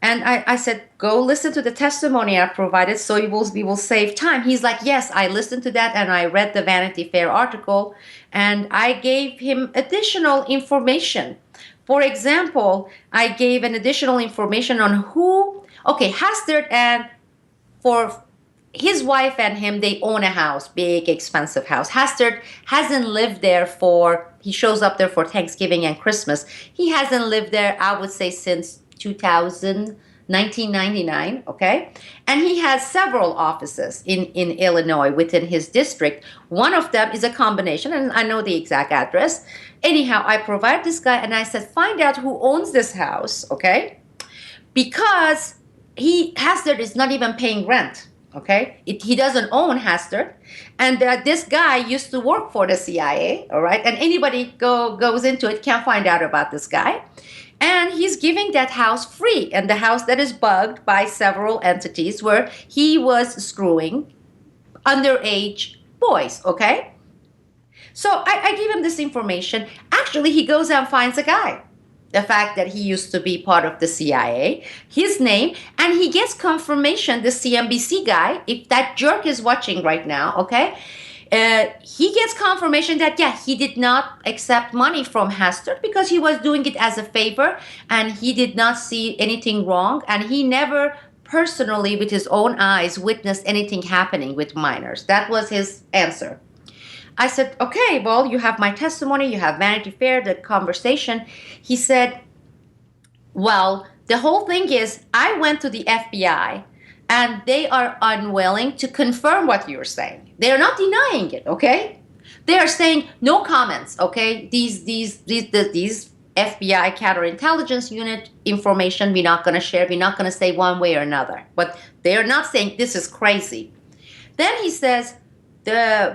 I said, go listen to the testimony I provided so we will save time. He's like, yes, I listened to that and I read the Vanity Fair article and I gave him additional information. For example, I gave an additional information on Hastert, and for his wife and him, they own a house, big, expensive house. Hastert hasn't lived there he shows up there for Thanksgiving and Christmas. He hasn't lived there, I would say, since 1999, okay? And he has several offices in Illinois within his district. One of them is a combination, and I know the exact address. Anyhow, I provide this guy, and I said, find out who owns this house, okay? Because Hastert is not even paying rent, okay? He doesn't own Hastert. And this guy used to work for the CIA, all right? And anybody goes into it can find out about this guy. And he's giving that house free, and the house that is bugged by several entities where he was screwing underage boys, okay? So I give him this information. Actually, he goes and finds a guy. The fact that he used to be part of the CIA, his name, and he gets confirmation, the CNBC guy, if that jerk is watching right now, okay? He gets confirmation that, he did not accept money from Hastert because he was doing it as a favor and he did not see anything wrong, and he never personally with his own eyes witnessed anything happening with minors. That was his answer. I said, okay, well, you have my testimony, you have Vanity Fair, the conversation. He said, well, the whole thing is I went to the FBI and they are unwilling to confirm what you're saying. They're not denying it, okay? They are saying no comments, okay? These FBI counterintelligence unit information we're not going to share. We're not going to say one way or another. But they're not saying this is crazy. Then he says,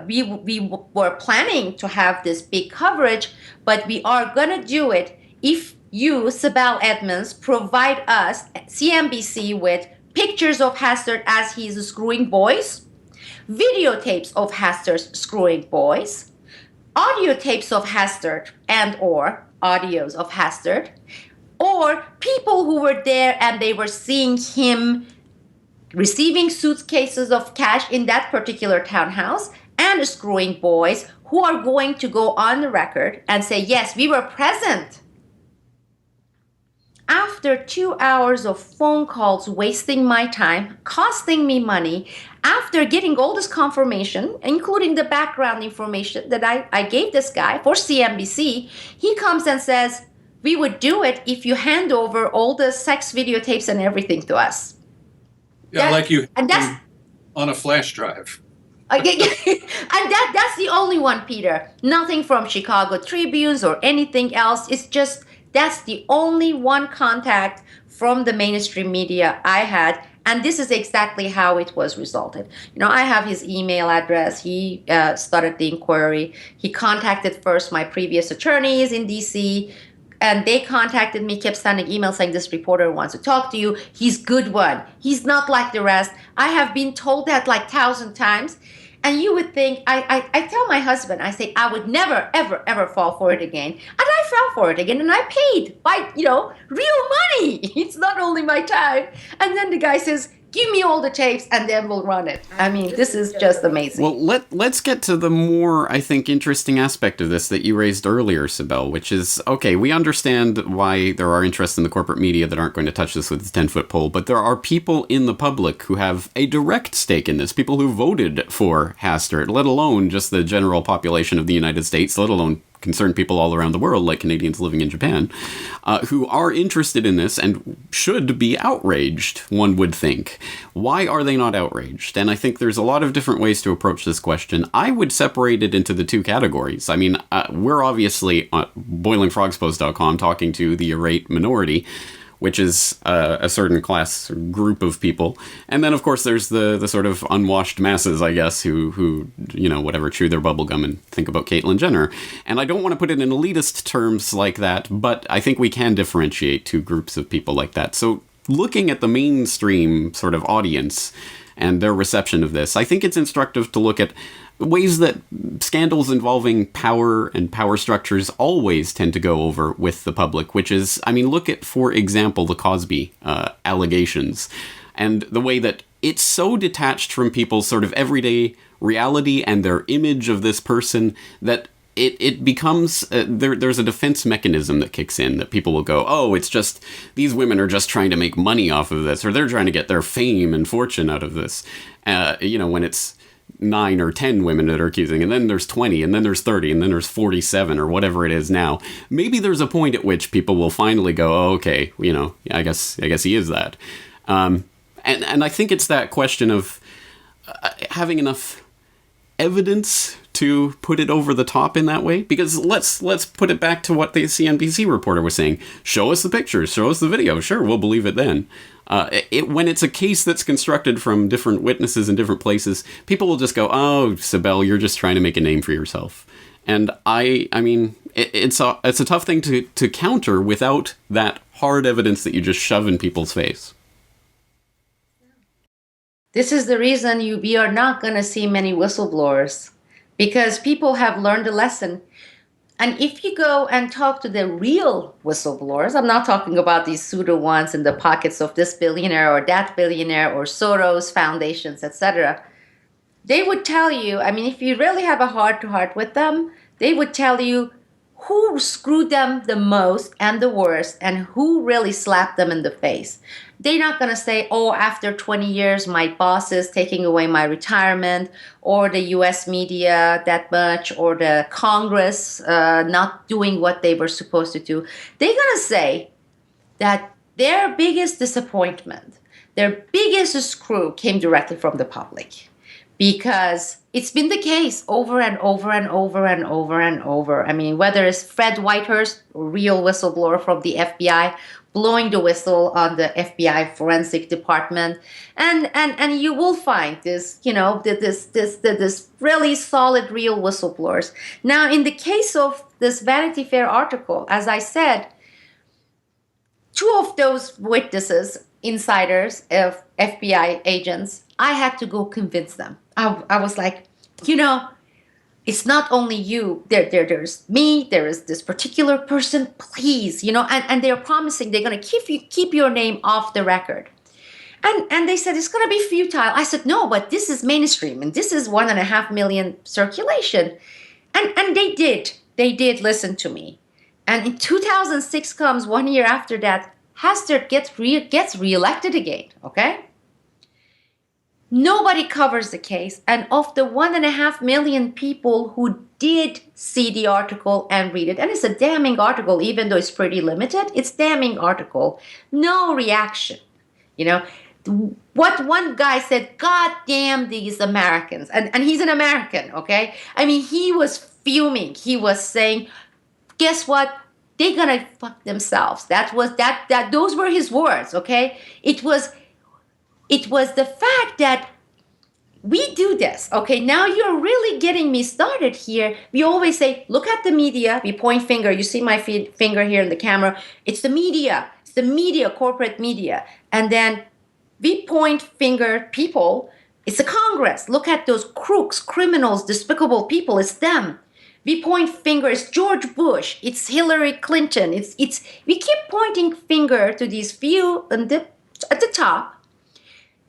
we were planning to have this big coverage, but we are going to do it if you, Sibel Edmonds, provide us, CNBC, with pictures of Hastert as he's screwing boys, videotapes of Hastert screwing boys, audio tapes of Hastert and or audios of Hastert, or people who were there and they were seeing him receiving suitcases of cash in that particular townhouse and screwing boys who are going to go on the record and say, yes, we were present. After 2 hours of phone calls wasting my time, costing me money, after getting all this confirmation, including the background information that I gave this guy for CNBC, he comes and says, we would do it if you hand over all the sex videotapes and everything to us. Yeah, like you and that's on a flash drive. And that's the only one, Peter. Nothing from Chicago Tribunes or anything else. It's just that's the only one contact from the mainstream media I had. And this is exactly how it was resulted. I have his email address. He started the inquiry. He contacted first my previous attorneys in D.C., and they contacted me, kept sending emails saying, this reporter wants to talk to you. He's good one. He's not like the rest. I have been told that like 1,000 times. And you would think, I tell my husband, I say, I would never, ever, ever fall for it again. And I fell for it again, and I paid by, real money. It's not only my time. And then the guy says, Give me all the tapes and then we'll run it. I mean, this is just amazing. Well, let's get to the more, I think, interesting aspect of this that you raised earlier, Sibel, which is, okay, we understand why there are interests in the corporate media that aren't going to touch this with a 10-foot pole, but there are people in the public who have a direct stake in this, people who voted for Hastert, let alone just the general population of the United States, let alone concerned people all around the world, like Canadians living in Japan, who are interested in this and should be outraged, one would think. Why are they not outraged? And I think there's a lot of different ways to approach this question. I would separate it into the two categories. I mean, we're obviously on boilingfrogspost.com talking to the irate minority, which is a certain class group of people. And then, of course, there's the sort of unwashed masses, I guess, who you know, whatever, chew their bubblegum and think about Caitlyn Jenner. And I don't want to put it in elitist terms like that, but I think we can differentiate two groups of people like that. So looking at the mainstream sort of audience and their reception of this, I think it's instructive to look at ways that scandals involving power and power structures always tend to go over with the public, which is, I mean, look at, for example, the Cosby allegations and the way that it's so detached from people's sort of everyday reality and their image of this person that it becomes, there's a defense mechanism that kicks in, that people will go, oh, it's just, these women are just trying to make money off of this, or they're trying to get their fame and fortune out of this. You know, when it's 9 or 10 women that are accusing, and then there's 20, and then there's 30, and then there's 47, or whatever it is now. Maybe there's a point at which people will finally go, oh, okay, you know, I guess he is that. And I think it's that question of having enough evidence to put it over the top in that way, because let's put it back to what the CNBC reporter was saying. Show us the pictures, show us the video, sure, we'll believe it then. When it's a case that's constructed from different witnesses in different places, people will just go, oh, Sibel, you're just trying to make a name for yourself. And I mean, it's a tough thing to counter without that hard evidence that you just shove in people's face. This is the reason we are not going to see many whistleblowers, because people have learned a lesson. And if you go and talk to the real whistleblowers, I'm not talking about these pseudo ones in the pockets of this billionaire or that billionaire or Soros foundations, etc., they would tell you, I mean, if you really have a heart-to-heart with them, they would tell you who screwed them the most and the worst and who really slapped them in the face. They're not going to say, oh, after 20 years, my boss is taking away my retirement, or the US media that much, or the Congress not doing what they were supposed to do. They're going to say that their biggest disappointment, their biggest screw came directly from the public. Because it's been the case over and over and over and over and over. I mean, whether it's Fred Whitehurst, a real whistleblower from the FBI, blowing the whistle on the FBI forensic department, and you will find this, you know, this really solid real whistleblowers. Now, in the case of this Vanity Fair article, as I said, 2 of those witnesses, insiders of FBI agents, I had to go convince them. I was like, you know, it's not only you. There's me. There is this particular person. Please, you know, and they're promising they're going to keep your name off the record. And they said it's going to be futile. I said no, but this is mainstream, and this is 1.5 million circulation, and they did listen to me. And in 2006 comes 1 year after that, Hastert gets reelected again. Okay. Nobody covers the case, and of the 1.5 million people who did see the article and read it, and it's a damning article, even though it's pretty limited, it's a damning article, no reaction. You know, what one guy said, God damn these Americans, and he's an American, okay? I mean, he was fuming. He was saying, guess what? They're gonna fuck themselves. Those were his words, okay? It was the fact that we do this. Okay, now you're really getting me started here. We always say, look at the media. We point finger. You see my finger here in the camera. It's the media. It's the media, corporate media. And then we point finger people. It's the Congress. Look at those crooks, criminals, despicable people. It's them. We point finger. It's George Bush. It's Hillary Clinton. We keep pointing finger to these few at the top.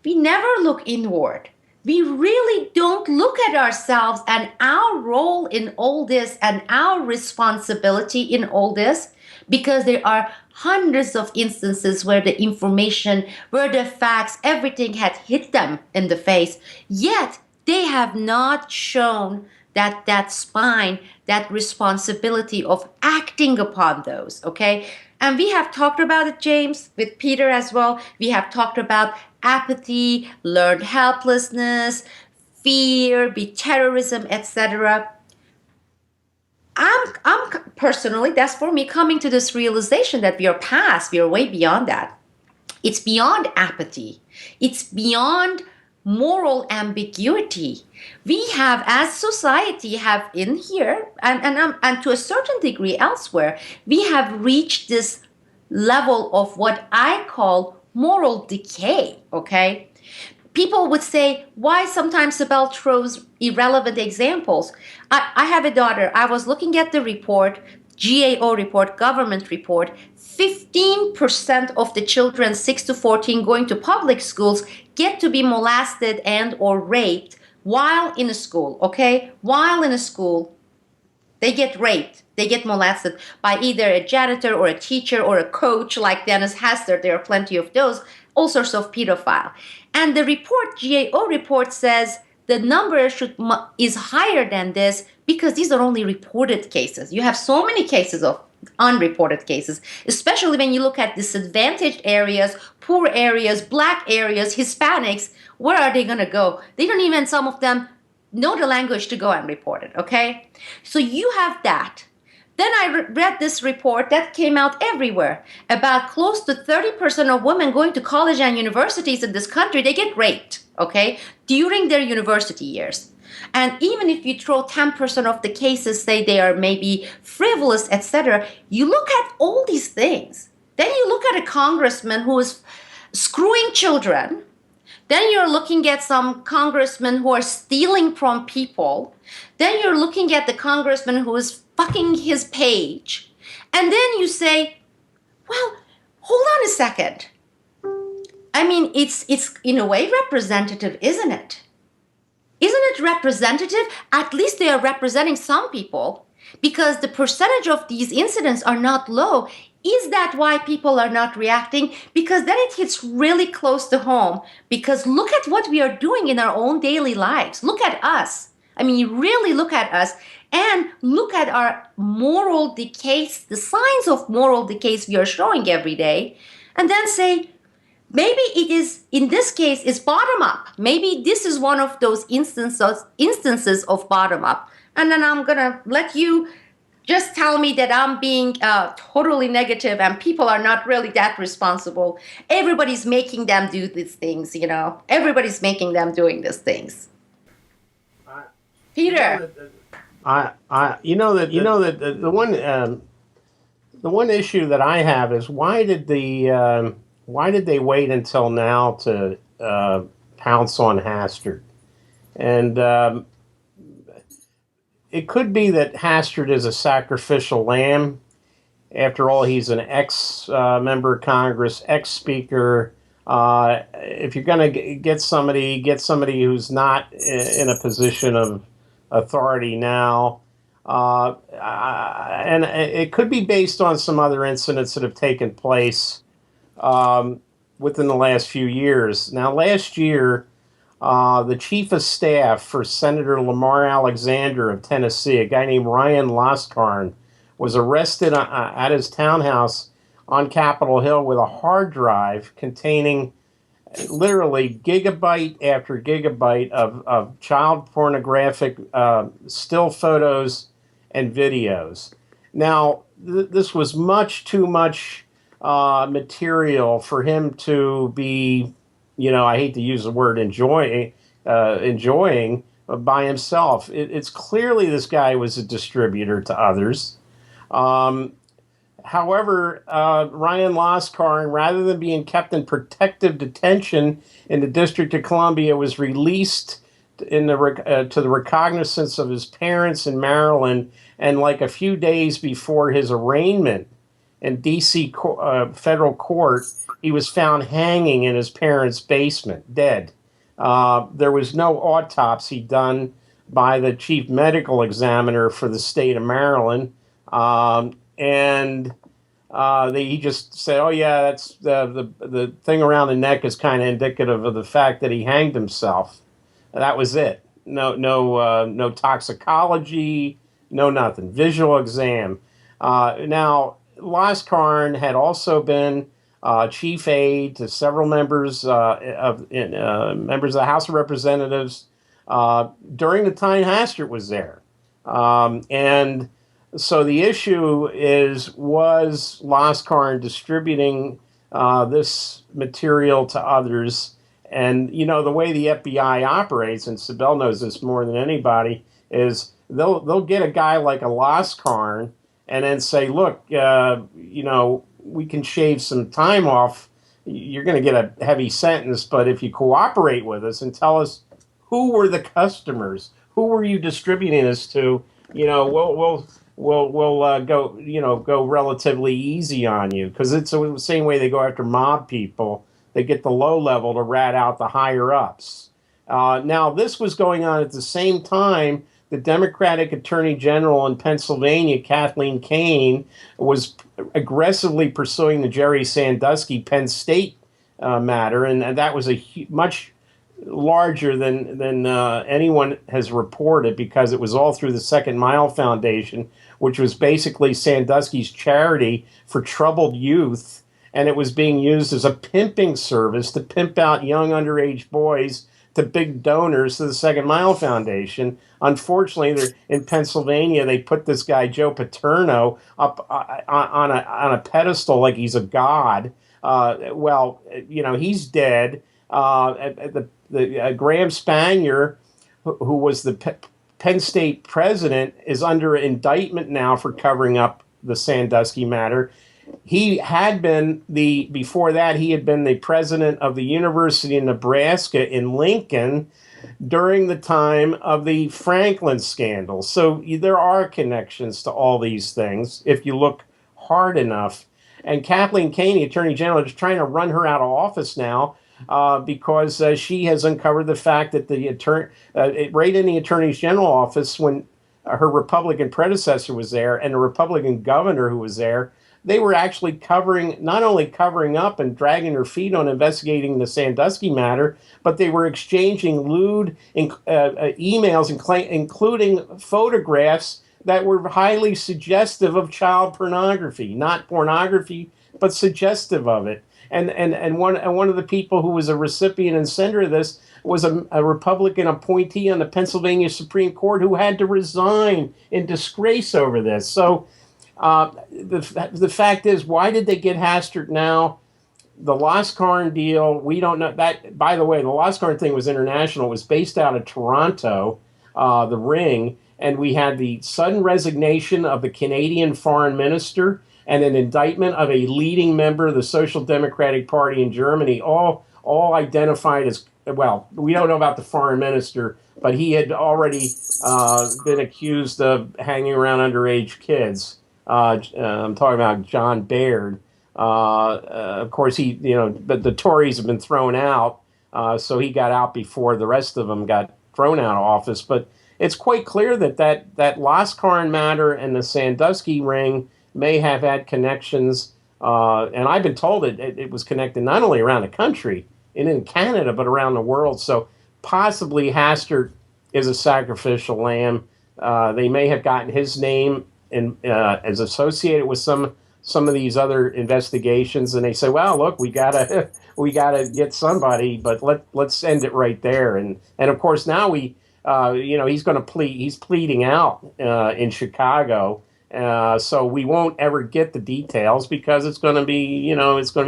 we never look inward. We really don't look at ourselves and our role in all this and our responsibility in all this, because there are hundreds of instances where the information, where the facts, everything had hit them in the face, yet they have not shown that spine, that responsibility of acting upon those, okay? And we have talked about it, James, with Peter as well. We have talked about apathy, learned helplessness, fear, terrorism, etc. I'm personally, that's for me coming to this realization that we are way beyond that. It's beyond apathy. It's beyond moral ambiguity. We have, as society, have in here, and to a certain degree elsewhere, we have reached this level of what I call moral decay, okay? People would say, why sometimes Sibel throws irrelevant examples? I have a daughter. I was looking at the report, GAO report, government report. 15% of the children 6 to 14 going to public schools get to be molested and or raped while in a school, okay? While in a school, they get raped. They get molested by either a janitor or a teacher or a coach like Dennis Hastert. There are plenty of those, all sorts of pedophile. And the report, GAO report, says the number is higher than this because these are only reported cases. You have so many cases of unreported cases, especially when you look at disadvantaged areas, poor areas, black areas, Hispanics. Where are they going to go? They don't even, some of them, know the language to go and report it, okay? So you have that. Then I read this report that came out everywhere about close to 30% of women going to college and universities in this country, they get raped, okay, during their university years. And even if you throw 10% of the cases, say they are maybe frivolous, etc., you look at all these things. Then you look at a congressman who is screwing children. Then you're looking at some congressmen who are stealing from people. Then you're looking at the congressman who is fucking his page. And then you say, well, hold on a second. I mean, it's in a way representative, isn't it? Isn't it representative? At least they are representing some people, because the percentage of these incidents are not low. Is that why people are not reacting? Because then it hits really close to home. Because look at what we are doing in our own daily lives. Look at us. I mean, you really look at us and look at our moral decays, the signs of moral decays we are showing every day, and then say, maybe it is, in this case, is bottom up. Maybe this is one of those instances of bottom up. And then I'm going to let you just tell me that I'm being totally negative and people are not really that responsible. Everybody's making them do these things, you know. Everybody's making them doing these things. Peter. The one issue that I have is why did they wait until now to pounce on Hastert? And it could be that Hastert is a sacrificial lamb. After all, he's an ex-member of Congress, ex-speaker. If you're going to get somebody who's not in a position of authority now. And it could be based on some other incidents that have taken place within the last few years. Now, last year, the chief of staff for Senator Lamar Alexander of Tennessee, a guy named Ryan Loskarn, was arrested at his townhouse on Capitol Hill with a hard drive containing literally gigabyte after gigabyte of child pornographic still photos and videos. Now, this was much too much material for him to be, I hate to use the word enjoying by himself. It's clearly this guy was a distributor to others. However, Ryan Loskarn, rather than being kept in protective detention in the District of Columbia, was released to the recognizance of his parents in Maryland, and like a few days before his arraignment in D.C. federal court, he was found hanging in his parents' basement, dead. There was no autopsy done by the chief medical examiner for the state of Maryland, and he just said, "Oh yeah, that's the thing around the neck is kind of indicative of the fact that he hanged himself." That was it. No toxicology, no nothing. Visual exam. Now, Laskarn had also been chief aide to several members of the House of Representatives during the time Hastert was there, and so the issue was Laskarn distributing this material to others? And, the way the FBI operates, and Sibel knows this more than anybody, is they'll get a guy like a Laskarn and then say, look, we can shave some time off. You're going to get a heavy sentence, but if you cooperate with us and tell us who were the customers, who were you distributing this to, we'll go relatively easy on you, because it's the same way they go after mob people. They get the low level to rat out the higher ups. Now, this was going on at the same time. The Democratic Attorney General in Pennsylvania, Kathleen Kane, was aggressively pursuing the Jerry Sandusky Penn State matter, and that was much larger than anyone has reported, because it was all through the Second Mile Foundation, which was basically Sandusky's charity for troubled youth, and it was being used as a pimping service to pimp out young underage boys to big donors to the Second Mile Foundation. Unfortunately, in Pennsylvania, they put this guy, Joe Paterno, up on a pedestal like he's a god. He's dead. Graham Spanier, who was the Penn State president, is under indictment now for covering up the Sandusky matter. He had been before that, he had been the president of the University of Nebraska in Lincoln during the time of the Franklin scandal. So there are connections to all these things if you look hard enough. And Kathleen Kane, the Attorney General, is trying to run her out of office now because she has uncovered the fact that right in the Attorney General office, when her Republican predecessor was there and the Republican governor who was there, they were actually not only covering up and dragging their feet on investigating the Sandusky matter, but they were exchanging lewd emails, including photographs that were highly suggestive of child pornography, not pornography, but suggestive of it. And one of the people who was a recipient and sender of this was a Republican appointee on the Pennsylvania Supreme Court who had to resign in disgrace over this. So the fact is, why did they get Hastert now? The Laskarn deal, we don't know. That, by the way, the Laskarn thing was international. It was based out of Toronto, the Ring, and we had the sudden resignation of the Canadian foreign minister and an indictment of a leading member of the Social Democratic Party in Germany, all identified as, well, we don't know about the foreign minister, but he had already been accused of hanging around underage kids. I'm talking about John Baird. Of course, but the Tories have been thrown out, so he got out before the rest of them got thrown out of office. But it's quite clear that Laskarn matter and the Sandusky ring may have had connections, and I've been told it was connected not only around the country and in Canada, but around the world. So possibly Hastert is a sacrificial lamb. They may have gotten his name as associated with some of these other investigations, and they say, well, look, we gotta get somebody, but let's end it right there. And of course now he's going to plead. He's pleading out in Chicago, so we won't ever get the details, because it's going to be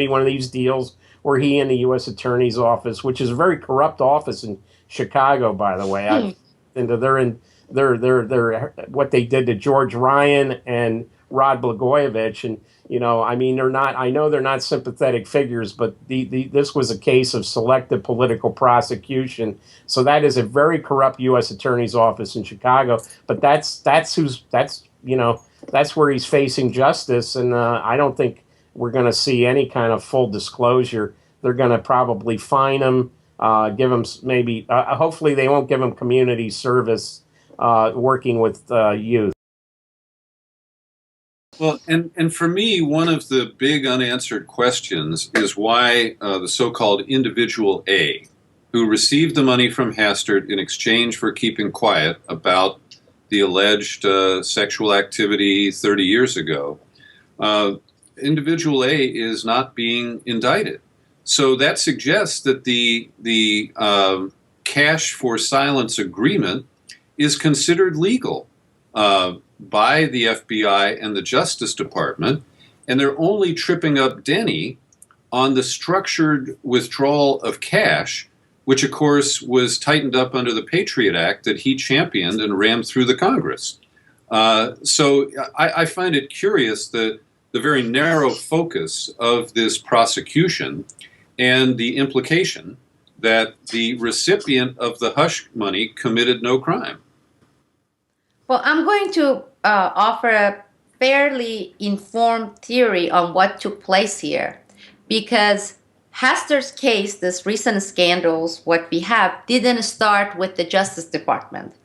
one of these deals where he and the U.S. Attorney's Office, which is a very corrupt office in Chicago, by the way, they're what they did to George Ryan and Rod Blagojevich, and I know they're not sympathetic figures, but this was a case of selective political prosecution. So that is a very corrupt U.S. Attorney's Office in Chicago. But that's that's where he's facing justice. And I don't think we're going to see any kind of full disclosure. They're going to probably fine him, give him maybe, hopefully they won't give him community service working with youth. Well, and for me, one of the big unanswered questions is why the so-called individual A, who received the money from Hastert in exchange for keeping quiet about the alleged sexual activity 30 years ago, individual A is not being indicted. So that suggests that the cash for silence agreement is considered legal by the FBI and the Justice Department, and they're only tripping up Denny on the structured withdrawal of cash, which of course was tightened up under the Patriot Act that he championed and rammed through the Congress. So I find it curious that the very narrow focus of this prosecution and the implication that the recipient of the hush money committed no crime. Well, I'm going to offer a fairly informed theory on what took place here, because Hastert's case, this recent scandals, what we have, didn't start with the Justice Department.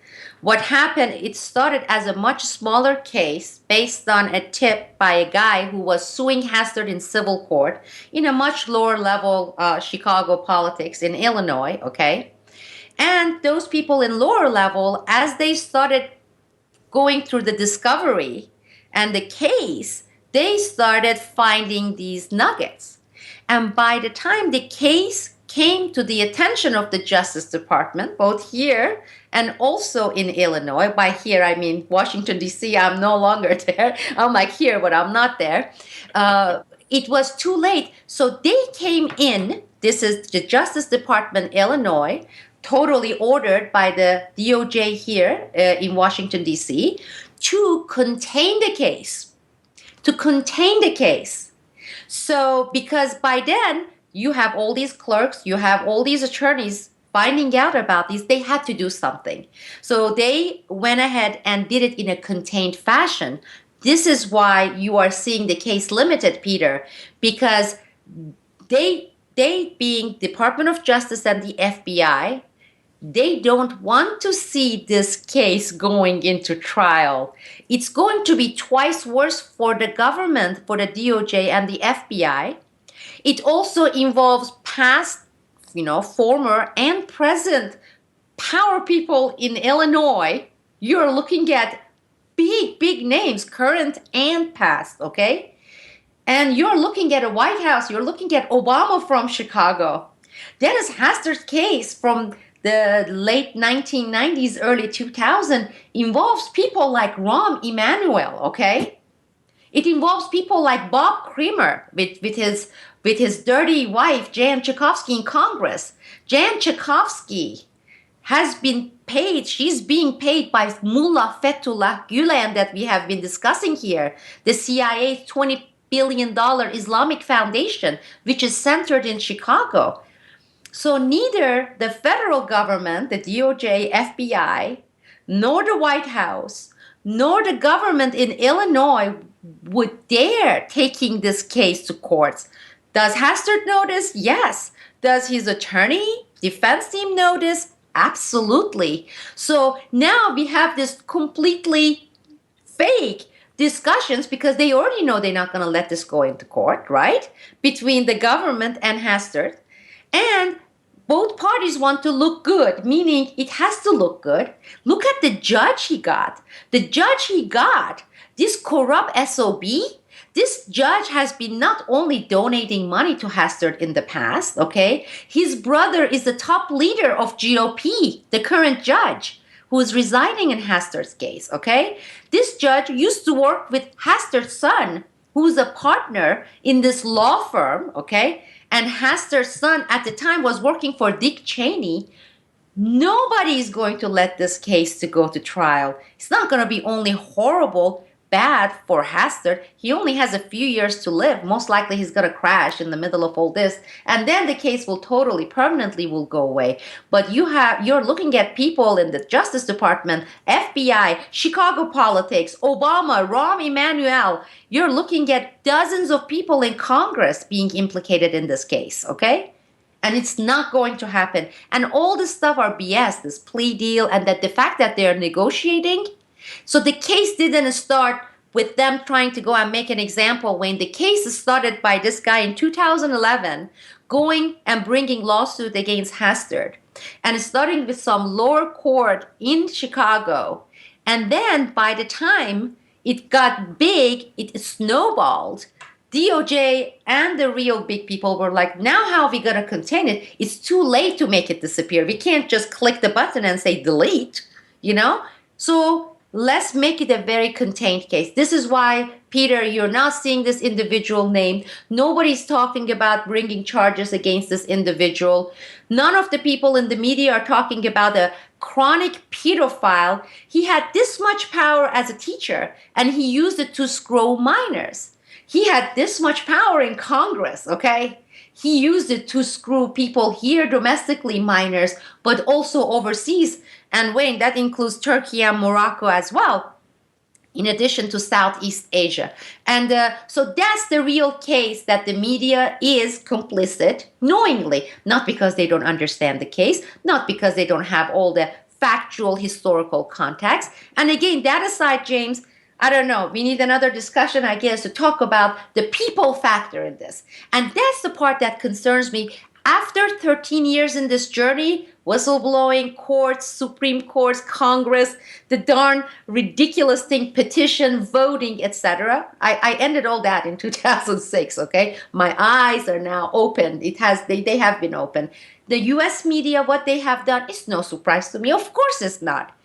What happened, it started as a much smaller case based on a tip by a guy who was suing Hastert in civil court in a much lower level Chicago politics in Illinois, okay? And those people in lower level, as they started going through the discovery and the case, they started finding these nuggets. And by the time the case came to the attention of the Justice Department, both here and also in Illinois, by here I mean Washington, D.C., I'm no longer there. I'm like here, but I'm not there. It was too late. So they came in, this is the Justice Department, Illinois, totally ordered by the DOJ here in Washington, D.C., to contain the case. To contain the case. So, because by then, you have all these clerks, you have all these attorneys finding out about these, they had to do something. So they went ahead and did it in a contained fashion. This is why you are seeing the case limited, Peter, because they being Department of Justice and the FBI, they don't want to see this case going into trial. It's going to be twice worse for the government, for the DOJ and the FBI. It also involves past, former and present power people in Illinois. You're looking at big names, current and past, okay? And you're looking at a White House, you're looking at Obama from Chicago. Dennis Hastert's case from the late 1990s, early 2000 involves people like Rahm Emanuel, okay? It involves people like Bob Creamer with his dirty wife, Jan Tchaikovsky, in Congress. Jan Tchaikovsky has been paid, she's being paid by Mullah Fethullah Gulen that we have been discussing here, the CIA's $20 billion Islamic Foundation, which is centered in Chicago. So neither the federal government, the DOJ, FBI, nor the White House, nor the government in Illinois would dare taking this case to courts. Does Hastert know this? Yes. Does his attorney, defense team know this? Absolutely. So now we have this completely fake discussions because they already know they're not going to let this go into court, right? Between the government and Hastert. And both parties want to look good, meaning it has to look good. Look at the judge he got. The judge he got, this corrupt SOB, this judge has been not only donating money to Hastert in the past, okay? His brother is the top leader of GOP, the current judge, who is residing in Hastert's case, okay? This judge used to work with Hastert's son, who's a partner in this law firm, okay? And Hastert's son at the time was working for Dick Cheney. Nobody is going to let this case to go to trial. It's not going to be only horrible, bad for Hastert. He only has a few years to live. Most likely he's going to crash in the middle of all this. And then the case will totally, permanently will go away. But you're looking at people in the Justice Department, FBI, Chicago politics, Obama, Rahm Emanuel. You're looking at dozens of people in Congress being implicated in this case, okay? And it's not going to happen. And all this stuff are BS, this plea deal, and that the fact that they're negotiating. So the case didn't start with them trying to go and make an example. When the case started by this guy in 2011, going and bringing lawsuit against Hastert, and starting with some lower court in Chicago. And then by the time it got big, it snowballed. DOJ and the real big people were like, now how are we going to contain it? It's too late to make it disappear. We can't just click the button and say delete, So let's make it a very contained case. This is why, Peter, you're not seeing this individual named. Nobody's talking about bringing charges against this individual. None of the people in the media are talking about a chronic pedophile. He had this much power as a teacher, and he used it to screw minors. He had this much power in Congress, okay? He used it to screw people here domestically, minors, but also overseas. And Wayne, that includes Turkey and Morocco as well, in addition to Southeast Asia. And so that's the real case, that the media is complicit knowingly, not because they don't understand the case, not because they don't have all the factual historical context. And again, that aside, James, I don't know, we need another discussion, I guess, to talk about the people factor in this. And that's the part that concerns me. After 13 years in this journey, whistleblowing, courts, Supreme Courts, Congress, the darn ridiculous thing, petition, voting, etc. I ended all that in 2006, okay? My eyes are now open. They have been open. The U.S. media, what they have done is no surprise to me. Of course it's not.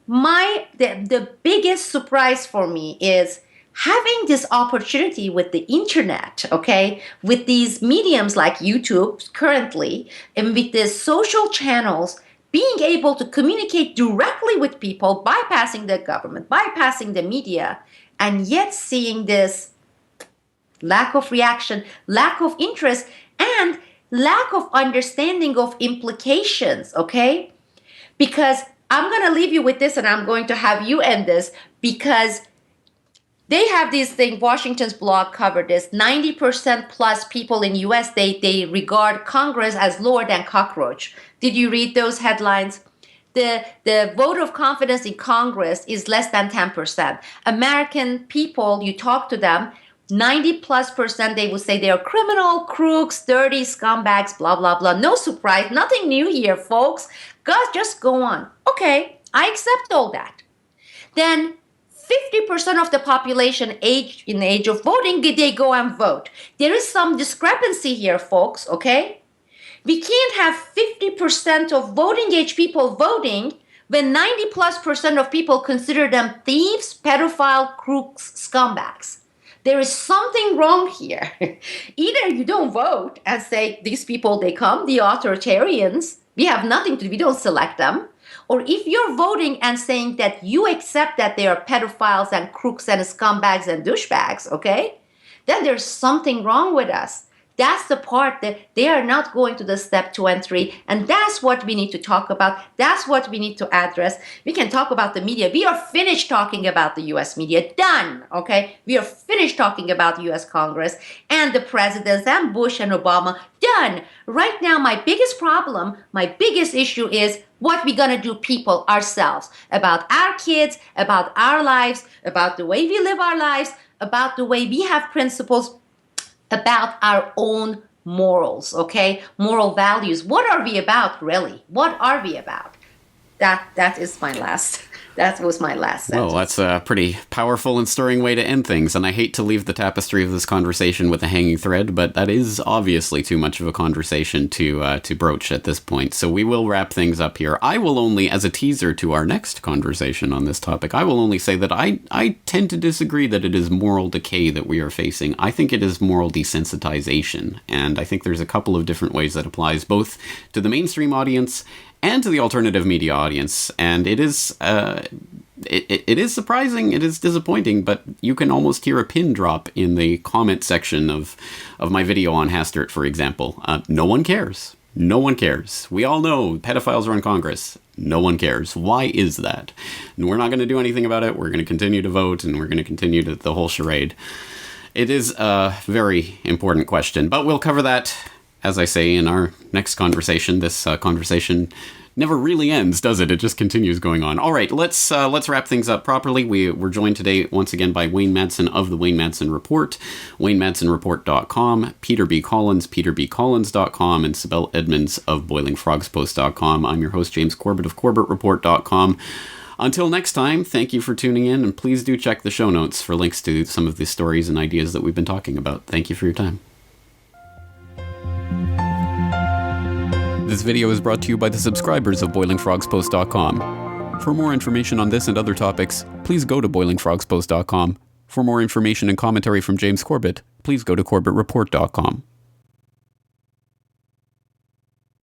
The biggest surprise for me is having this opportunity with the internet, okay, with these mediums like YouTube currently, and with the social channels, being able to communicate directly with people, bypassing the government, bypassing the media, and yet seeing this lack of reaction, lack of interest, and lack of understanding of implications, okay? Because I'm going to leave you with this, and I'm going to have you end this, because they have this thing, Washington's blog covered this, 90% plus people in US, they regard Congress as lower than cockroach. Did you read those headlines? The vote of confidence in Congress is less than 10%. American people, you talk to them, 90+%, they would say they are criminal, crooks, dirty scumbags, blah, blah, blah. No surprise, nothing new here, folks. God, just go on. Okay, I accept all that. Then 50% of the population in the age of voting, they go and vote. There is some discrepancy here, folks, okay? We can't have 50% of voting age people voting when 90+% of people consider them thieves, pedophile, crooks, scumbags. There is something wrong here. Either you don't vote and say, these people, they come, the authoritarians, we have nothing to do, we don't select them. Or if you're voting and saying that you accept that they are pedophiles and crooks and scumbags and douchebags, okay, then there's something wrong with us. That's the part that they are not going to the step 2 and 3. And that's what we need to talk about. That's what we need to address. We can talk about the media. We are finished talking about the U.S. media. Done. Okay. We are finished talking about the U.S. Congress and the presidents and Bush and Obama. Done. Right now, my biggest problem, my biggest issue is what we're going to do, people, ourselves, about our kids, about our lives, about the way we live our lives, about the way we have principles, about our own morals, okay? Moral values. What are we about, really? What are we about? That was my last sentence. Well, that's a pretty powerful and stirring way to end things, and I hate to leave the tapestry of this conversation with a hanging thread, but that is obviously too much of a conversation to broach at this point, so we will wrap things up here. I will only, as a teaser to our next conversation on this topic, I will only say that I tend to disagree that it is moral decay that we are facing. I think it is moral desensitization, and I think there's a couple of different ways that applies both to the mainstream audience and to the alternative media audience. And it is it is surprising, it is disappointing, but you can almost hear a pin drop in the comment section of my video on Hastert, for example. No one cares. No one cares. We all know pedophiles run Congress. No one cares. Why is that? And we're not going to do anything about it. We're going to continue to vote, and we're going to continue the whole charade. It is a very important question, but we'll cover that, as I say, in our next conversation. This conversation never really ends, does it? It just continues going on. All right, let's wrap things up properly. We're joined today once again by Wayne Madsen of the Wayne Madsen Report, WayneMadsenReport.com, Peter B. Collins, PeterBCollins.com, and Sibel Edmonds of BoilingFrogsPost.com. I'm your host, James Corbett of CorbettReport.com. Until next time, thank you for tuning in, and please do check the show notes for links to some of the stories and ideas that we've been talking about. Thank you for your time. This video is brought to you by the subscribers of BoilingFrogsPost.com. For more information on this and other topics, please go to BoilingFrogsPost.com. For more information and commentary from James Corbett, please go to CorbettReport.com.